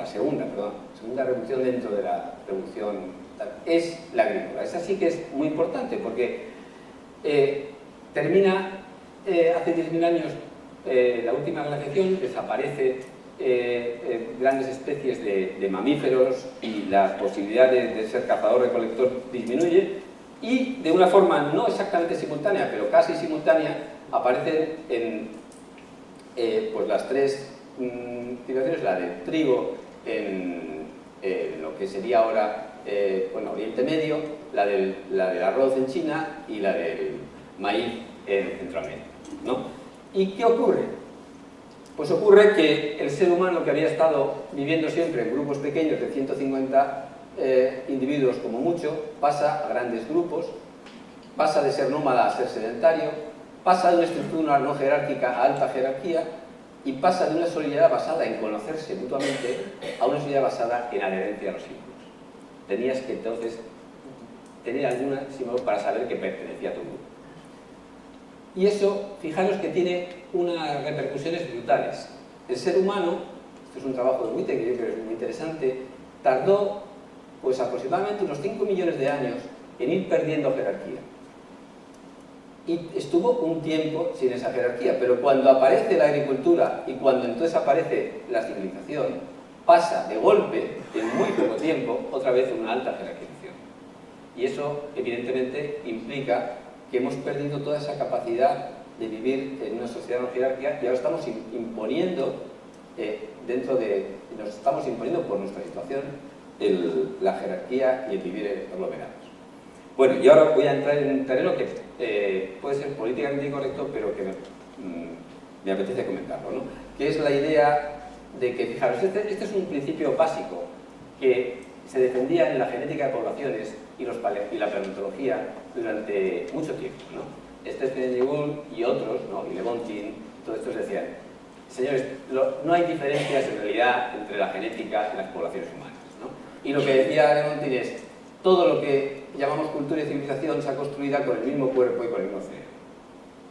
segunda revolución dentro de la revolución, es la agrícola. Esa sí que es muy importante, porque termina hace 10.000 años la última glaciación, desaparece grandes especies de mamíferos y la posibilidad de ser cazador-recolector disminuye, y de una forma no exactamente simultánea, pero casi simultánea, aparecen pues las tres civilizaciones, la del trigo en lo que sería ahora Oriente Medio, la del arroz en China y la del maíz en Centroamérica, ¿no? ¿Y qué ocurre? Pues ocurre que el ser humano, que había estado viviendo siempre en grupos pequeños de 150 individuos como mucho, pasa a grandes grupos, pasa de ser nómada a ser sedentario, pasa de una estructura no jerárquica a alta jerarquía, y pasa de una solidaridad basada en conocerse mutuamente a una solidaridad basada en adherencia a los símbolos. Tenías que entonces tener algún símbolo para saber que pertenecía a tu grupo. Y eso, fijaros que tiene unas repercusiones brutales. El ser humano, esto es un trabajo de Witte que yo creo que es muy interesante, tardó pues aproximadamente unos 5 millones de años en ir perdiendo jerarquía. Y estuvo un tiempo sin esa jerarquía, pero cuando aparece la agricultura y cuando entonces aparece la civilización, pasa de golpe, en muy poco tiempo, otra vez una alta jerarquización. Y eso, evidentemente, implica que hemos perdido toda esa capacidad de vivir en una sociedad no jerárquica y ahora estamos imponiendo, nos estamos imponiendo por nuestra situación la jerarquía y el vivir aglomerados. Bueno, y ahora voy a entrar en un terreno que puede ser políticamente incorrecto, pero que me apetece comentarlo, ¿no? Que es la idea de que, fijaros, este es un principio básico que se defendía en la genética de poblaciones y la paleontología durante mucho tiempo, ¿no? Stephen Jay Gould y otros, ¿no? Y Levontin, todos estos decían, señores, no hay diferencias en realidad entre la genética y las poblaciones humanas, ¿no? Y lo que decía Levontin es, todo lo que llamamos cultura y civilización se ha construido con el mismo cuerpo y con el mismo cerebro.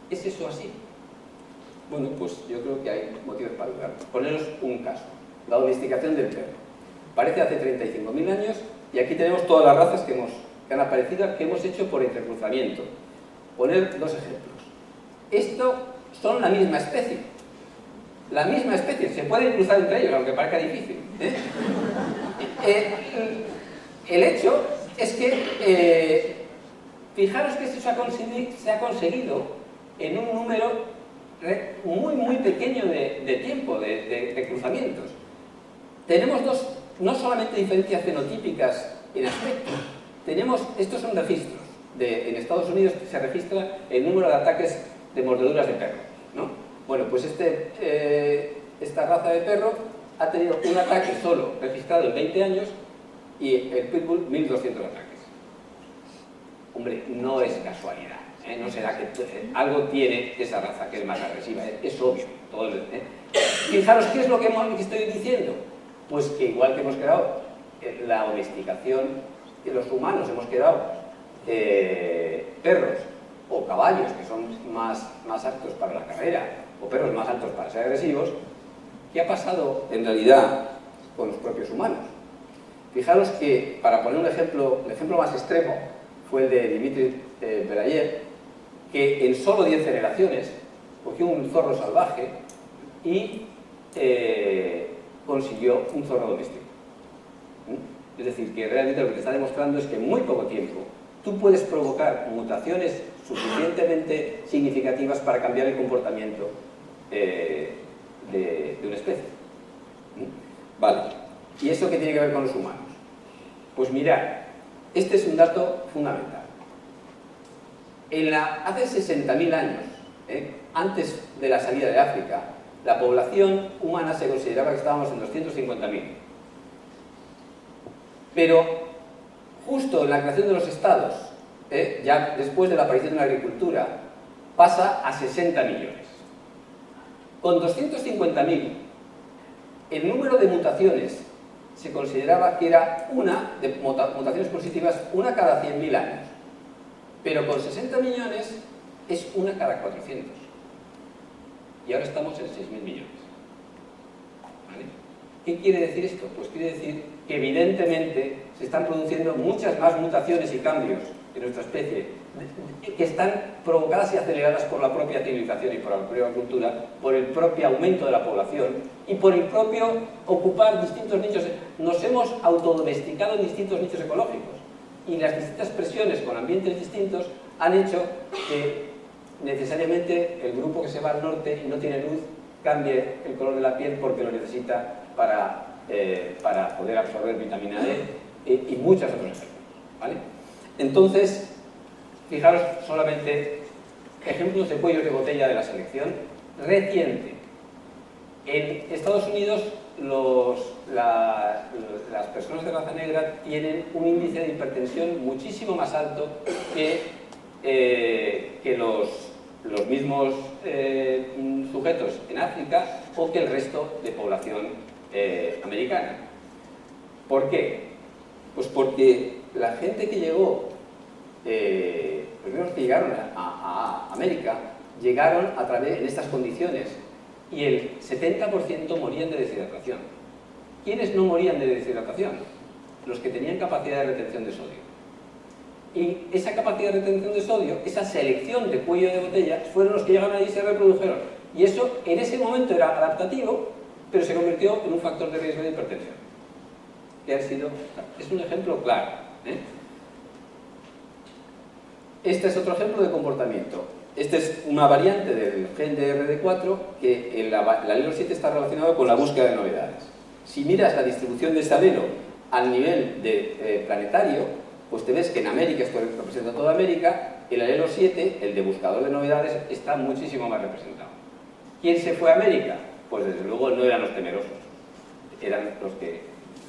¿Es eso así? Bueno, pues yo creo que hay motivos para dudar. Poneros un caso, la domesticación del perro. Parece hace 35.000 años y aquí tenemos todas las razas que han aparecido, que hemos hecho por intercruzamiento. Poner dos ejemplos. Esto son la misma especie. La misma especie. Se pueden cruzar entre ellos, aunque parezca difícil, ¿eh? El hecho es que, fijaros que esto se ha conseguido en un número muy pequeño de tiempo, de cruzamientos. Tenemos no solamente diferencias fenotípicas en aspecto, estos son registros. En Estados Unidos se registra el número de ataques de mordeduras de perro, ¿no? Bueno, pues esta raza de perro ha tenido un ataque solo registrado en 20 años y el pitbull 1.200 ataques. Hombre, no es casualidad, ¿eh? No será que algo tiene esa raza que es más agresiva, es obvio. Fijaros, ¿qué es lo que estoy diciendo? Pues que igual que hemos creado la domesticación, que los humanos hemos creado perros o caballos que son más aptos para la carrera, o perros más altos para ser agresivos, ¿qué ha pasado en realidad con los propios humanos? Fijaros que, para poner un ejemplo, el ejemplo más extremo fue el de Dimitri Berayev, que en solo 10 generaciones cogió un zorro salvaje y consiguió un zorro doméstico. Es decir, que realmente lo que te está demostrando es que en muy poco tiempo tú puedes provocar mutaciones suficientemente significativas para cambiar el comportamiento de una especie. Vale. ¿Y eso qué tiene que ver con los humanos? Pues mirad, este es un dato fundamental. Hace 60.000 años, antes de la salida de África, la población humana se consideraba que estábamos en 250.000. Pero justo en la creación de los estados, ya después de la aparición de la agricultura, pasa a 60 millones. Con 250.000, el número de mutaciones se consideraba que era de mutaciones positivas, una cada 100.000 años. Pero con 60 millones es una cada 400. Y ahora estamos en 6.000 millones. ¿Vale? ¿Qué quiere decir esto? Pues quiere decir que evidentemente se están produciendo muchas más mutaciones y cambios en nuestra especie que están provocadas y aceleradas por la propia civilización y por la propia cultura, por el propio aumento de la población y por el propio ocupar distintos nichos. Nos hemos autodomesticado en distintos nichos ecológicos y las distintas presiones con ambientes distintos han hecho que necesariamente el grupo que se va al norte y no tiene luz cambie el color de la piel porque lo necesita para poder absorber vitamina D y muchos otros efectos, ¿vale? Entonces, fijaros solamente ejemplos de cuellos de botella de la selección reciente. En Estados Unidos las personas de raza negra tienen un índice de hipertensión muchísimo más alto que los mismos sujetos en África o que el resto de población americana. ¿Por qué? Pues porque la gente que llegó, los primeros que llegaron a América, llegaron a través en estas condiciones y el 70% morían de deshidratación. ¿Quiénes no morían de deshidratación? Los que tenían capacidad de retención de sodio. Y esa capacidad de retención de sodio, esa selección de cuello de botella, fueron los que llegaron allí y se reprodujeron. Y eso en ese momento era adaptativo, pero se convirtió en un factor de riesgo de hipertensión. Es un ejemplo claro, ¿eh? Este es otro ejemplo de comportamiento. Esta es una variante del gen de RD4 que el alelo 7 está relacionado con la búsqueda de novedades. Si miras la distribución de este alelo al nivel planetario, pues te ves que en América, esto representa toda América, el alelo 7, el de buscador de novedades, está muchísimo más representado. ¿Quién se fue a América? Pues desde luego no eran los temerosos, eran los que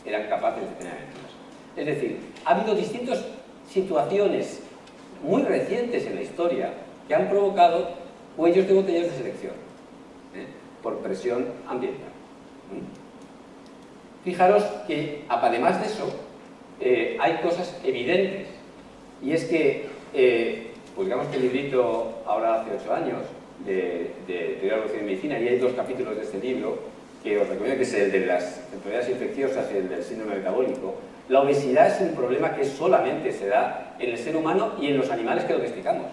eran capaces de tener aventuras. Es decir, ha habido distintas situaciones muy recientes en la historia que han provocado cuellos de botellas de selección por presión ambiental. Fijaros que, además de eso, hay cosas evidentes, y es que, digamos que el librito ahora hace 8 años de Teoría de la Evolución en Medicina, y hay 2 capítulos de este libro, que os recomiendo, que es el de las enfermedades infecciosas y el del síndrome metabólico. La obesidad es un problema que solamente se da en el ser humano y en los animales que domesticamos.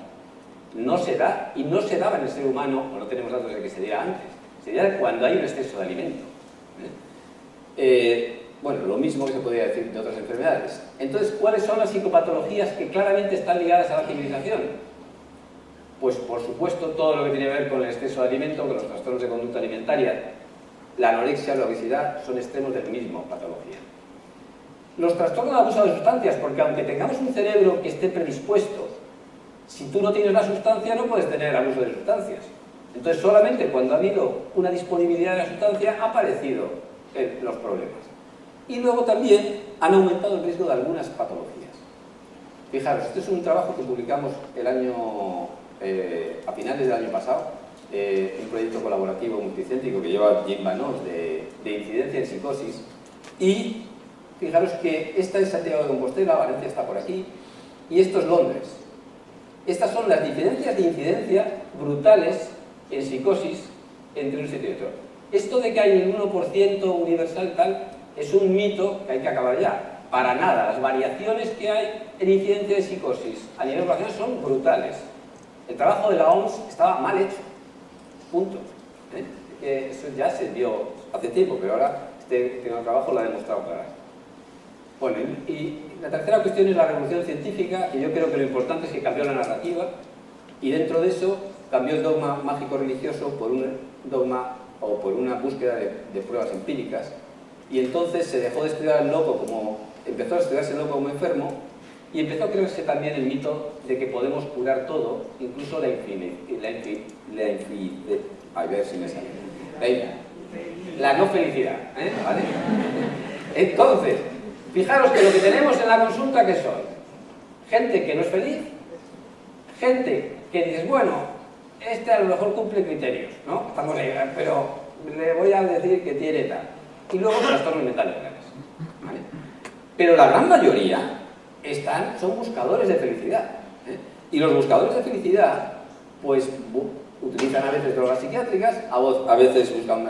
No se da, y no se daba en el ser humano, o no tenemos datos de que se diera antes, se diera cuando hay un exceso de alimento. Bueno, lo mismo que se podría decir de otras enfermedades. Entonces, ¿cuáles son las psicopatologías que claramente están ligadas a la civilización? Pues, por supuesto, todo lo que tiene que ver con el exceso de alimento, con los trastornos de conducta alimentaria, la anorexia, la obesidad, son extremos del mismo patología. Los trastornos de abuso de sustancias, porque aunque tengamos un cerebro que esté predispuesto, si tú no tienes la sustancia no puedes tener abuso de sustancias. Entonces, solamente cuando ha habido una disponibilidad de la sustancia han aparecido los problemas. Y luego también han aumentado el riesgo de algunas patologías. Fijaros, este es un trabajo que publicamos a finales del año pasado, un proyecto colaborativo multicéntrico que lleva Jim Banos de incidencia en psicosis. Y fijaros que esta es Santiago de Compostela, Valencia está por aquí, y esto es Londres. Estas son las diferencias de incidencia brutales en psicosis entre un sitio y otro. Esto de que hay el 1% universal tal es un mito que hay que acabar ya. Para nada, las variaciones que hay en incidencia de psicosis a nivel poblacional son brutales. El trabajo de la OMS estaba mal hecho, punto. Eso ya se vio hace tiempo, pero ahora este trabajo lo ha demostrado claramente. Bueno, y la tercera cuestión es la revolución científica, y yo creo que lo importante es que cambió la narrativa, y dentro de eso cambió el dogma mágico-religioso por un dogma o por una búsqueda de pruebas empíricas, y entonces se dejó de estudiar al loco empezó a estudiarse el loco como enfermo, y empezó a creerse también el mito de que podemos curar todo, incluso la no felicidad, ¿vale? Entonces, fijaros que lo que tenemos en la consulta, ¿qué son? Gente que no es feliz, gente que dices, bueno, este a lo mejor cumple criterios, ¿no? Estamos ahí, pero le voy a decir que tiene tal. Y luego trastornos mentales graves, ¿vale? Pero la gran mayoría son buscadores de felicidad, Y los buscadores de felicidad, pues utilizan a veces drogas psiquiátricas, a veces buscan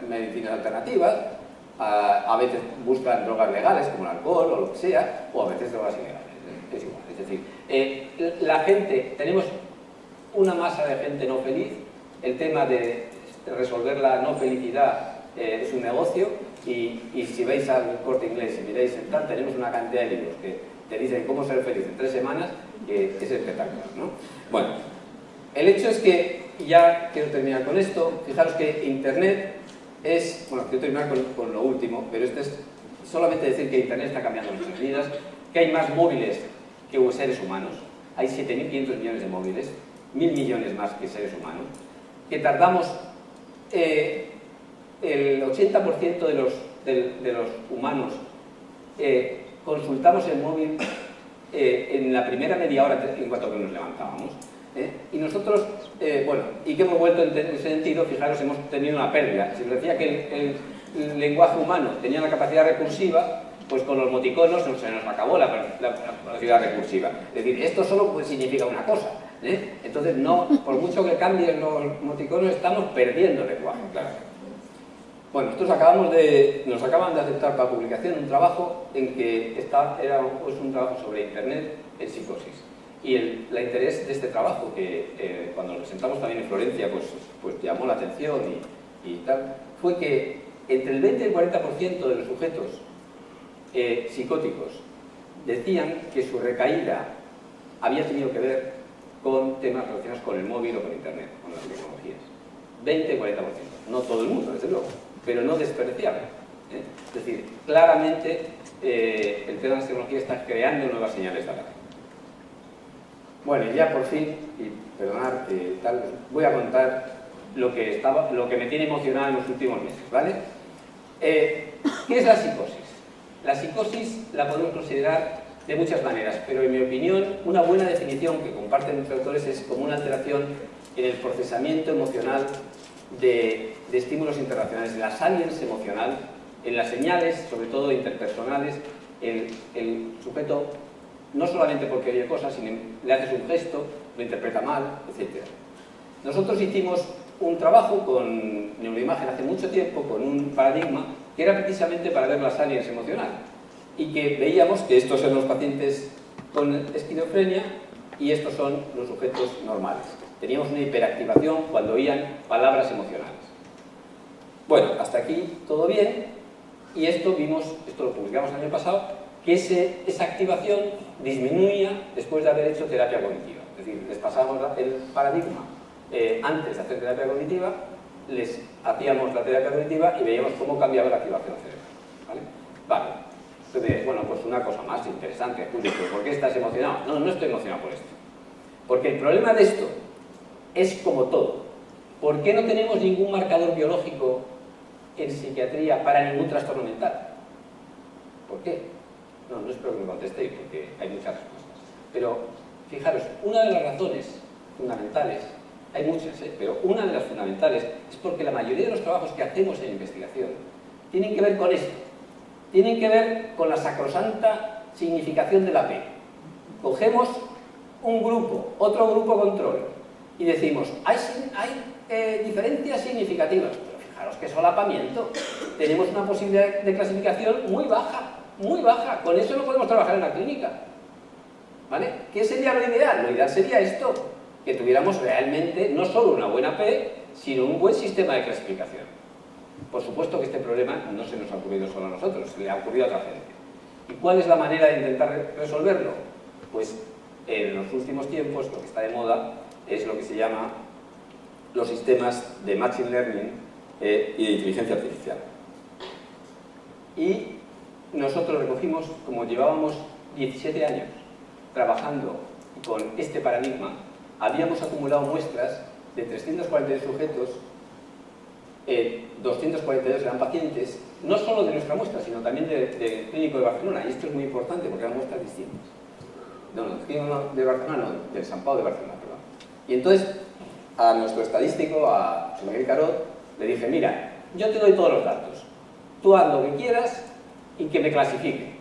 medicinas alternativas, a veces buscan drogas legales como el alcohol o lo que sea, o a veces drogas ilegales. Es igual. Es decir, La gente, tenemos una masa de gente no feliz, el tema de resolver la no felicidad es un negocio, y si veis al Corte Inglés y miráis en tal, tenemos una cantidad de libros que te dicen cómo ser feliz en 3 semanas, que es espectacular, ¿no? Bueno, el hecho es que, ya quiero terminar con esto, fijaros que Internet es, bueno, quiero terminar con lo último, pero esto es solamente decir que Internet está cambiando nuestras vidas, que hay más móviles que seres humanos, hay 7.500 millones de móviles, 1.000 millones más que seres humanos, que tardamos el 80% de los humanos consultamos el móvil en la primera media hora en cuanto que nos levantábamos. Y nosotros, bueno, y que hemos vuelto en ese sentido, fijaros, hemos tenido una pérdida. Si os decía que el lenguaje humano tenía una capacidad recursiva, pues con los emoticonos se nos acabó la capacidad recursiva. Es decir, esto solo pues significa una cosa. Entonces, no, por mucho que cambien los emoticonos, estamos perdiendo el lenguaje, claro. Bueno, nosotros nos acaban de aceptar para publicación un trabajo en que era un trabajo sobre Internet en psicosis. Y el interés de este trabajo, que cuando lo presentamos también en Florencia, pues llamó la atención y tal, fue que entre el 20 y el 40% de los sujetos psicóticos decían que su recaída había tenido que ver con temas relacionados con el móvil o con Internet, con las tecnologías. 20 y 40%. No todo el mundo, desde luego, pero no despreciable. Es decir, claramente el tema de las tecnologías está creando nuevas señales de alarma. Bueno, y ya por fin, y perdonad que tal, voy a contar lo que me tiene emocionado en los últimos meses, ¿vale? ¿Qué es la psicosis? La psicosis la podemos considerar de muchas maneras, pero en mi opinión, una buena definición que comparten muchos autores es como una alteración en el procesamiento emocional de estímulos internacionales, en la salience emocional, en las señales, sobre todo interpersonales, el sujeto, no solamente porque oye cosas, sino le haces un gesto, lo interpreta mal, etc. Nosotros hicimos un trabajo con neuroimagen hace mucho tiempo, con un paradigma, que era precisamente para ver la salience emocional, y que veíamos que estos son los pacientes con esquizofrenia y estos son los sujetos normales. Teníamos una hiperactivación cuando oían palabras emocionales. Bueno, hasta aquí todo bien, y esto lo publicamos el año pasado, que esa activación disminuía después de haber hecho terapia cognitiva. Es decir, les pasamos el paradigma antes de hacer terapia cognitiva, les hacíamos la terapia cognitiva y veíamos cómo cambiaba la activación cerebral. ¿Vale? Entonces, bueno, pues una cosa más interesante, Julio, ¿por qué estás emocionado? No, no estoy emocionado por esto. Porque el problema de esto es como todo. ¿Por qué no tenemos ningún marcador biológico en psiquiatría para ningún trastorno mental? ¿Por qué? No espero que me contestéis, porque hay muchas respuestas. Pero, fijaros, una de las razones fundamentales, hay muchas, pero una de las fundamentales es porque la mayoría de los trabajos que hacemos en investigación tienen que ver con esto. Tienen que ver con la sacrosanta significación de la P. Cogemos un grupo, otro grupo control, y decimos, hay diferencias significativas. Pero fijaros qué solapamiento. Tenemos una posibilidad de clasificación muy baja. Muy baja, con eso no podemos trabajar en la clínica. ¿Vale? ¿Qué sería lo ideal? Lo ideal sería esto, que tuviéramos realmente no solo una buena P, sino un buen sistema de clasificación. Por supuesto que este problema no se nos ha ocurrido solo a nosotros, se le ha ocurrido a otra gente. ¿Y cuál es la manera de intentar resolverlo? Pues en los últimos tiempos lo que está de moda es lo que se llama los sistemas de Machine Learning y de inteligencia artificial. Y nosotros recogimos, como llevábamos 17 años trabajando con este paradigma, habíamos acumulado muestras de 342 sujetos, 242 eran pacientes, no solo de nuestra muestra, sino también del Clínico de Barcelona, y esto es muy importante porque eran muestras distintas. No, el Clínico de Barcelona no, del Sant Pau de Barcelona, perdón. Y entonces, a nuestro estadístico, a Miguel Carot, le dije, mira, yo te doy todos los datos, tú haz lo que quieras y que me clasifique,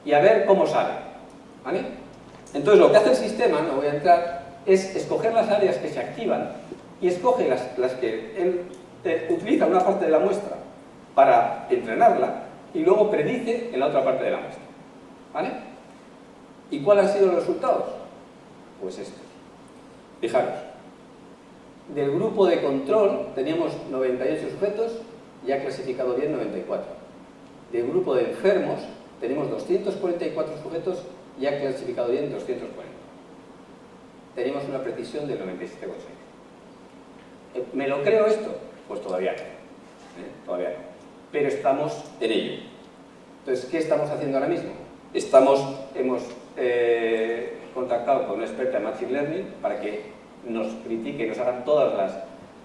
y a ver cómo sale, ¿vale? Entonces lo que hace el sistema, no voy a entrar, es escoger las áreas que se activan y escoge las que él utiliza una parte de la muestra para entrenarla y luego predice en la otra parte de la muestra, ¿vale? ¿Y cuáles han sido los resultados? Pues estos. Fijaros, del grupo de control teníamos 98 sujetos y ha clasificado bien 94. Del grupo de enfermos tenemos 244 sujetos y ha clasificado bien 240. Tenemos una precisión del 97,6. ¿Me lo creo esto? Pues todavía no. Todavía no. Pero estamos en ello. Entonces, ¿qué estamos haciendo ahora mismo? Hemos contactado con una experta en Machine Learning para que nos critique y nos hagan todas las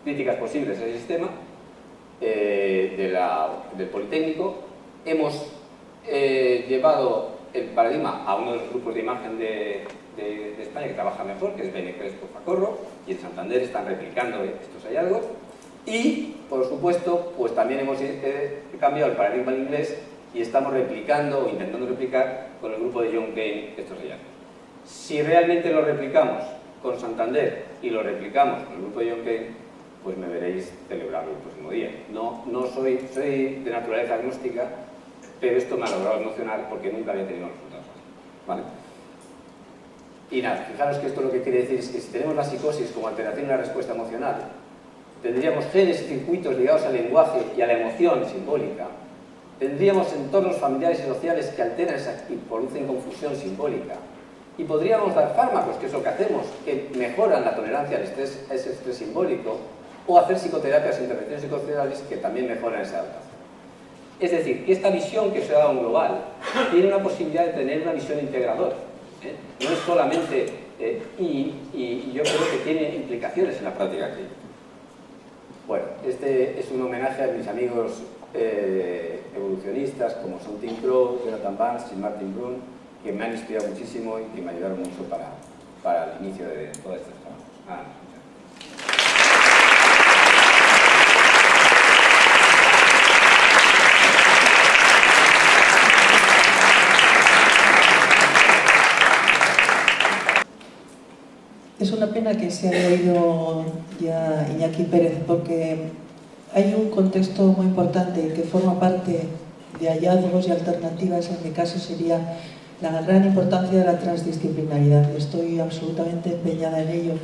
críticas posibles al sistema del Politécnico. Hemos llevado el paradigma a uno de los grupos de imagen de España que trabaja mejor, que es Bene Crespo Facorro, y en Santander están replicando estos hallazgos. Y, por supuesto, pues también hemos cambiado el paradigma al inglés y estamos replicando o intentando replicar con el grupo de John Kane estos hallazgos. Si realmente lo replicamos con Santander y lo replicamos con el grupo de John Kane, pues me veréis celebrarlo el próximo día. No soy de naturaleza agnóstica, pero esto me ha logrado emocionar porque nunca había tenido resultados así, ¿vale? Y nada, fijaros que esto lo que quiere decir es que si tenemos la psicosis como alteración en la respuesta emocional, tendríamos genes y circuitos ligados al lenguaje y a la emoción simbólica, tendríamos entornos familiares y sociales que alteran y producen confusión simbólica, y podríamos dar fármacos, que es lo que hacemos, que mejoran la tolerancia al estrés, a ese estrés simbólico, o hacer psicoterapias e intervenciones psicosociales que también mejoran esa adaptación. Es decir, que esta visión que se ha dado en global tiene una posibilidad de tener una visión integradora. No es solamente, y yo creo que tiene implicaciones en la práctica clínica. Bueno, este es un homenaje a mis amigos evolucionistas como son Tim Crow, Jonathan Vance y Martin Brun, que me han inspirado muchísimo y que me ayudaron mucho para el inicio de todos estos trabajos. Nada más. Es una pena que se haya ido ya Iñaki Pérez, porque hay un contexto muy importante que forma parte de hallazgos y alternativas. En mi caso sería la gran importancia de la transdisciplinaridad. Estoy absolutamente empeñada en ello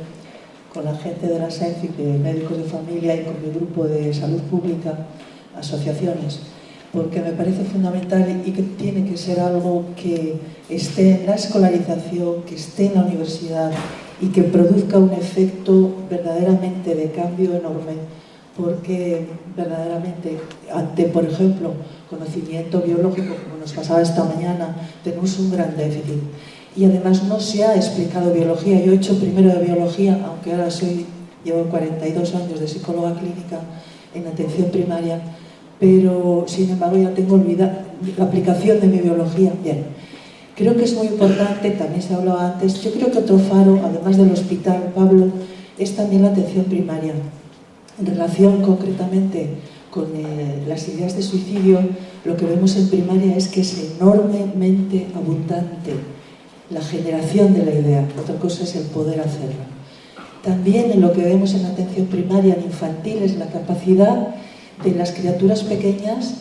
con la gente de la SENFIC, de médicos de familia y con mi grupo de salud pública, asociaciones, porque me parece fundamental y que tiene que ser algo que esté en la escolarización, que esté en la universidad y que produzca un efecto verdaderamente de cambio enorme, porque verdaderamente ante, por ejemplo, conocimiento biológico, como nos pasaba esta mañana, tenemos un gran déficit. Y además no se ha explicado biología. Yo he hecho primero de biología, aunque ahora llevo 42 años de psicóloga clínica en atención primaria, pero sin embargo ya tengo olvidada la aplicación de mi biología. Bien. Creo que es muy importante, también se hablaba antes, yo creo que otro faro, además del hospital, Pablo, es también la atención primaria. En relación concretamente con las ideas de suicidio, lo que vemos en primaria es que es enormemente abundante la generación de la idea, otra cosa es el poder hacerla. También en lo que vemos en atención primaria, en infantil, es la capacidad de las criaturas pequeñas,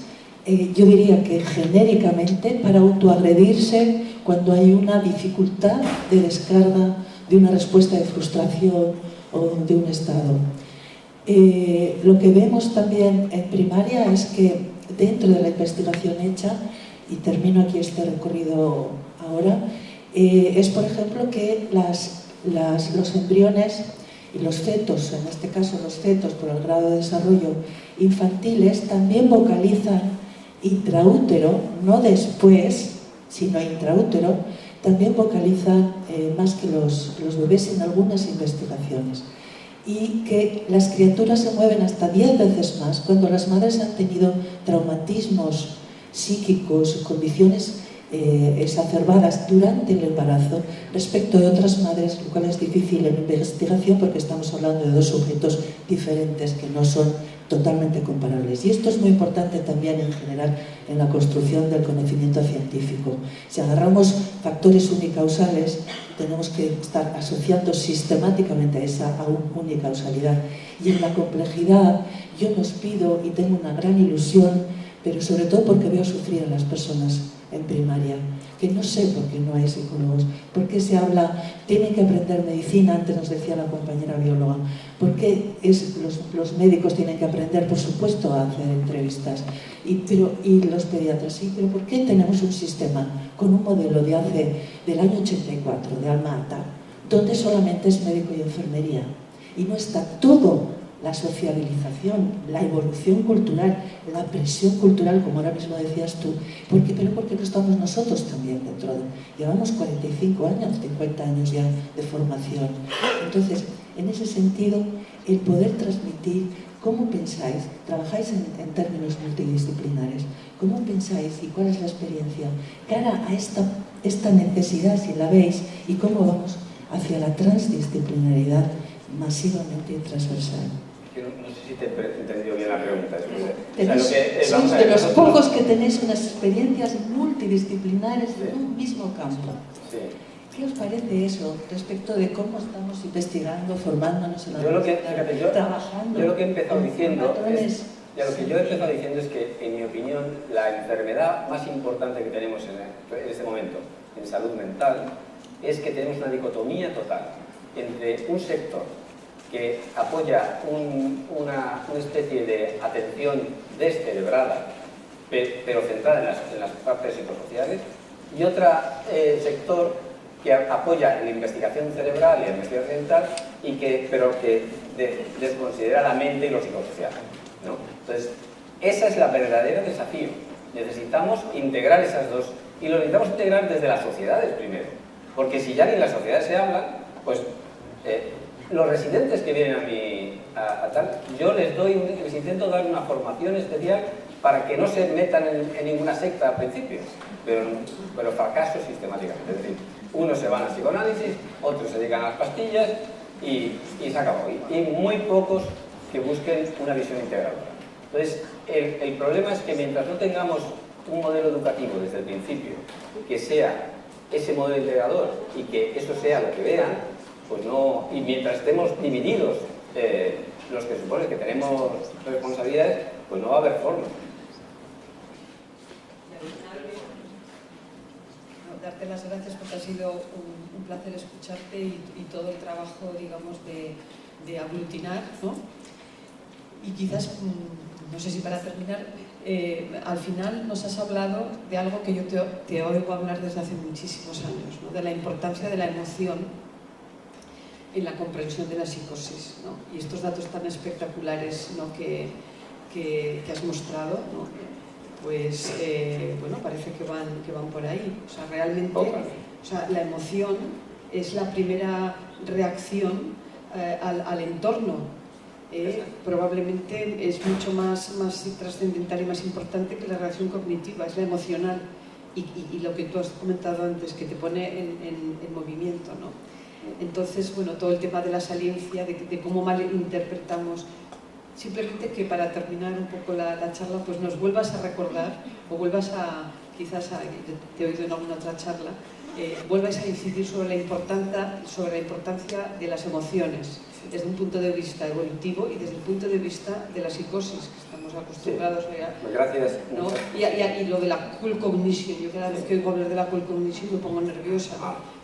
yo diría que genéricamente, para autoagredirse cuando hay una dificultad de descarga de una respuesta de frustración o de un estado. Lo que vemos también en primaria es que dentro de la investigación hecha, y termino aquí este recorrido ahora, es por ejemplo que los embriones y los fetos, en este caso los fetos por el grado de desarrollo infantiles, también vocalizan intraútero, no después, sino intraútero, también vocalizan más que los bebés en algunas investigaciones. Y que las criaturas se mueven hasta 10 veces más cuando las madres han tenido traumatismos psíquicos, condiciones exacerbadas durante el embarazo respecto de otras madres, lo cual es difícil en investigación porque estamos hablando de dos sujetos diferentes que no son totalmente comparables. Y esto es muy importante también en general en la construcción del conocimiento científico. Si agarramos factores unicausales, tenemos que estar asociando sistemáticamente a esa unicausalidad. Y en la complejidad yo nos pido, y tengo una gran ilusión, pero sobre todo porque veo sufrir a las personas en primaria, que no sé por qué no hay psicólogos, por qué se habla, tienen que aprender medicina, antes nos decía la compañera bióloga, por qué los médicos tienen que aprender, por supuesto, a hacer entrevistas, y los pediatras sí, pero ¿por qué tenemos un sistema con un modelo del año 84, de Alma-Ata, donde solamente es médico y enfermería, y no está todo? La sociabilización, la evolución cultural, la presión cultural, como ahora mismo decías tú, pero porque no estamos nosotros también dentro de... Llevamos 45 años, 50 años ya de formación. Entonces, en ese sentido, el poder transmitir cómo pensáis, trabajáis en términos multidisciplinares, cómo pensáis y cuál es la experiencia cara a esta necesidad, si la veis, y cómo vamos hacia la transdisciplinaridad masivamente y transversal. No sé si te he entendido bien la pregunta. Sois de los pocos que tenéis unas experiencias multidisciplinares en un mismo campo. Sí. ¿Qué os parece eso respecto de cómo estamos investigando, formándonos en la universidad, trabajando? Yo lo que he empezado diciendo es que, en mi opinión, la enfermedad más importante que tenemos en este momento en salud mental es que tenemos una dicotomía total entre un sector que apoya una especie de atención descerebrada, pero centrada en las partes psicosociales, y otro sector que apoya en la investigación cerebral y la investigación mental, pero que desconsidera la mente y lo psicosocial, ¿no? Entonces, ese es el verdadero desafío. Necesitamos integrar esas dos, y lo necesitamos integrar desde las sociedades primero, porque si ya ni en las sociedades se hablan, pues los residentes que vienen a tal, yo les intento dar una formación especial para que no se metan en ninguna secta al principio, pero fracaso sistemáticamente. Es decir, unos se van al psicoanálisis, otros se dedican a las pastillas y se acabó. Y muy pocos que busquen una visión integradora. Entonces, el problema es que mientras no tengamos un modelo educativo desde el principio que sea ese modelo integrador y que eso sea lo que vean, pues no, y mientras estemos divididos los que supone que tenemos responsabilidades, pues no va a haber forma. Darte las gracias porque ha sido un placer escucharte y todo el trabajo, digamos, de aglutinar, ¿no? Y quizás, no sé si para terminar, al final nos has hablado de algo que yo te oigo hablar desde hace muchísimos años, ¿no? De la importancia de la emoción en la comprensión de la psicosis, ¿no? Y estos datos tan espectaculares, ¿no? que has mostrado, ¿no? Pues bueno, parece que van por ahí. O sea, realmente, la emoción es la primera reacción al entorno. Probablemente es mucho más trascendental y más importante que la reacción cognitiva, es la emocional. Y lo que tú has comentado antes, que te pone en movimiento, ¿no? Entonces, bueno, todo el tema de la saliencia, de cómo malinterpretamos. Simplemente que para terminar un poco la charla, pues nos vuelvas a recordar, o vuelvas te he oído en alguna otra charla, vuelvas a incidir sobre la importancia de las emociones, desde un punto de vista evolutivo y desde el punto de vista de la psicosis, que estamos acostumbrados a... Gracias. ¿No? Y lo de la cool cognition, yo cada vez que oigo hablar de la cool cognition me pongo nerviosa.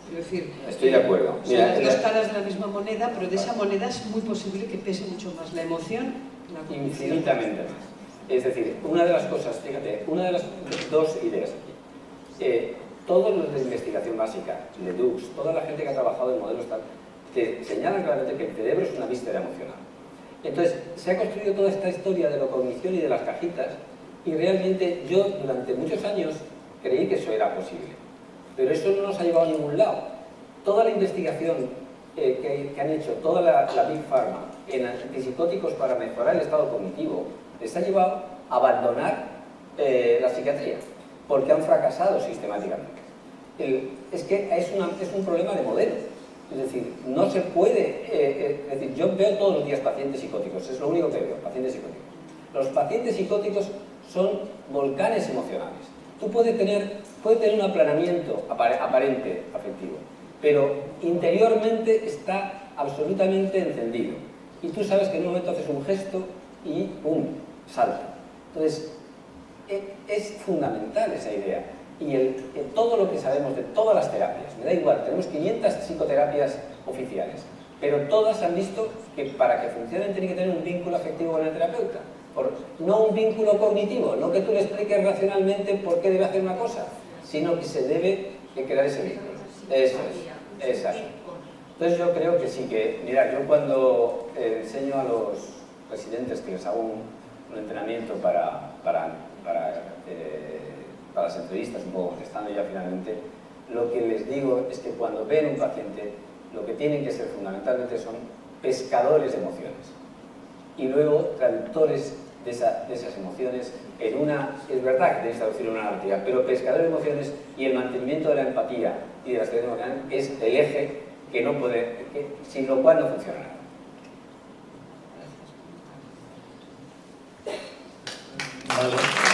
Es decir, estoy de acuerdo. Son las dos caras de la misma moneda, pero de esa moneda es muy posible que pese mucho más la emoción que la cognición. Infinitamente más. Es decir, una de las cosas, fíjate, una de las dos ideas aquí. Todos los de investigación básica, Ledoux, toda la gente que ha trabajado en modelos tal, te señalan claramente que el cerebro es una víscera emocional. Entonces, se ha construido toda esta historia de la cognición y de las cajitas, y realmente yo durante muchos años creí que eso era posible. Pero eso no nos ha llevado a ningún lado. Toda la investigación que han hecho, toda la Big Pharma en antipsicóticos para mejorar el estado cognitivo, les ha llevado a abandonar la psiquiatría, porque han fracasado sistemáticamente. Es que es un problema de modelo. Es decir, no se puede... es decir, yo veo todos los días pacientes psicóticos, es lo único que veo, pacientes psicóticos. Los pacientes psicóticos son volcanes emocionales. Tú puedes tener un aplanamiento aparente afectivo, pero interiormente está absolutamente encendido. Y tú sabes que en un momento haces un gesto y ¡pum!, salta. Entonces, es fundamental esa idea. todo lo que sabemos de todas las terapias, me da igual, tenemos 500 psicoterapias oficiales, pero todas han visto que para que funcionen tiene que tener un vínculo afectivo con el terapeuta. No un vínculo cognitivo, no que tú le expliques racionalmente por qué debe hacer una cosa, sino que se debe crear ese vínculo. Eso es, exacto. Entonces yo creo que sí, que, mira, yo cuando enseño a los residentes que les hago un entrenamiento para las entrevistas, un poco contestando ya finalmente, lo que les digo es que cuando ven un paciente, lo que tienen que ser fundamentalmente son pescadores de emociones y luego traductores de esas emociones en una, es verdad que tenéis que traducirlo en una narrativa, pero pescadores de emociones y el mantenimiento de la empatía y de la experiencia emocional es el eje que no puede, sin lo cual no funciona nada. Vale.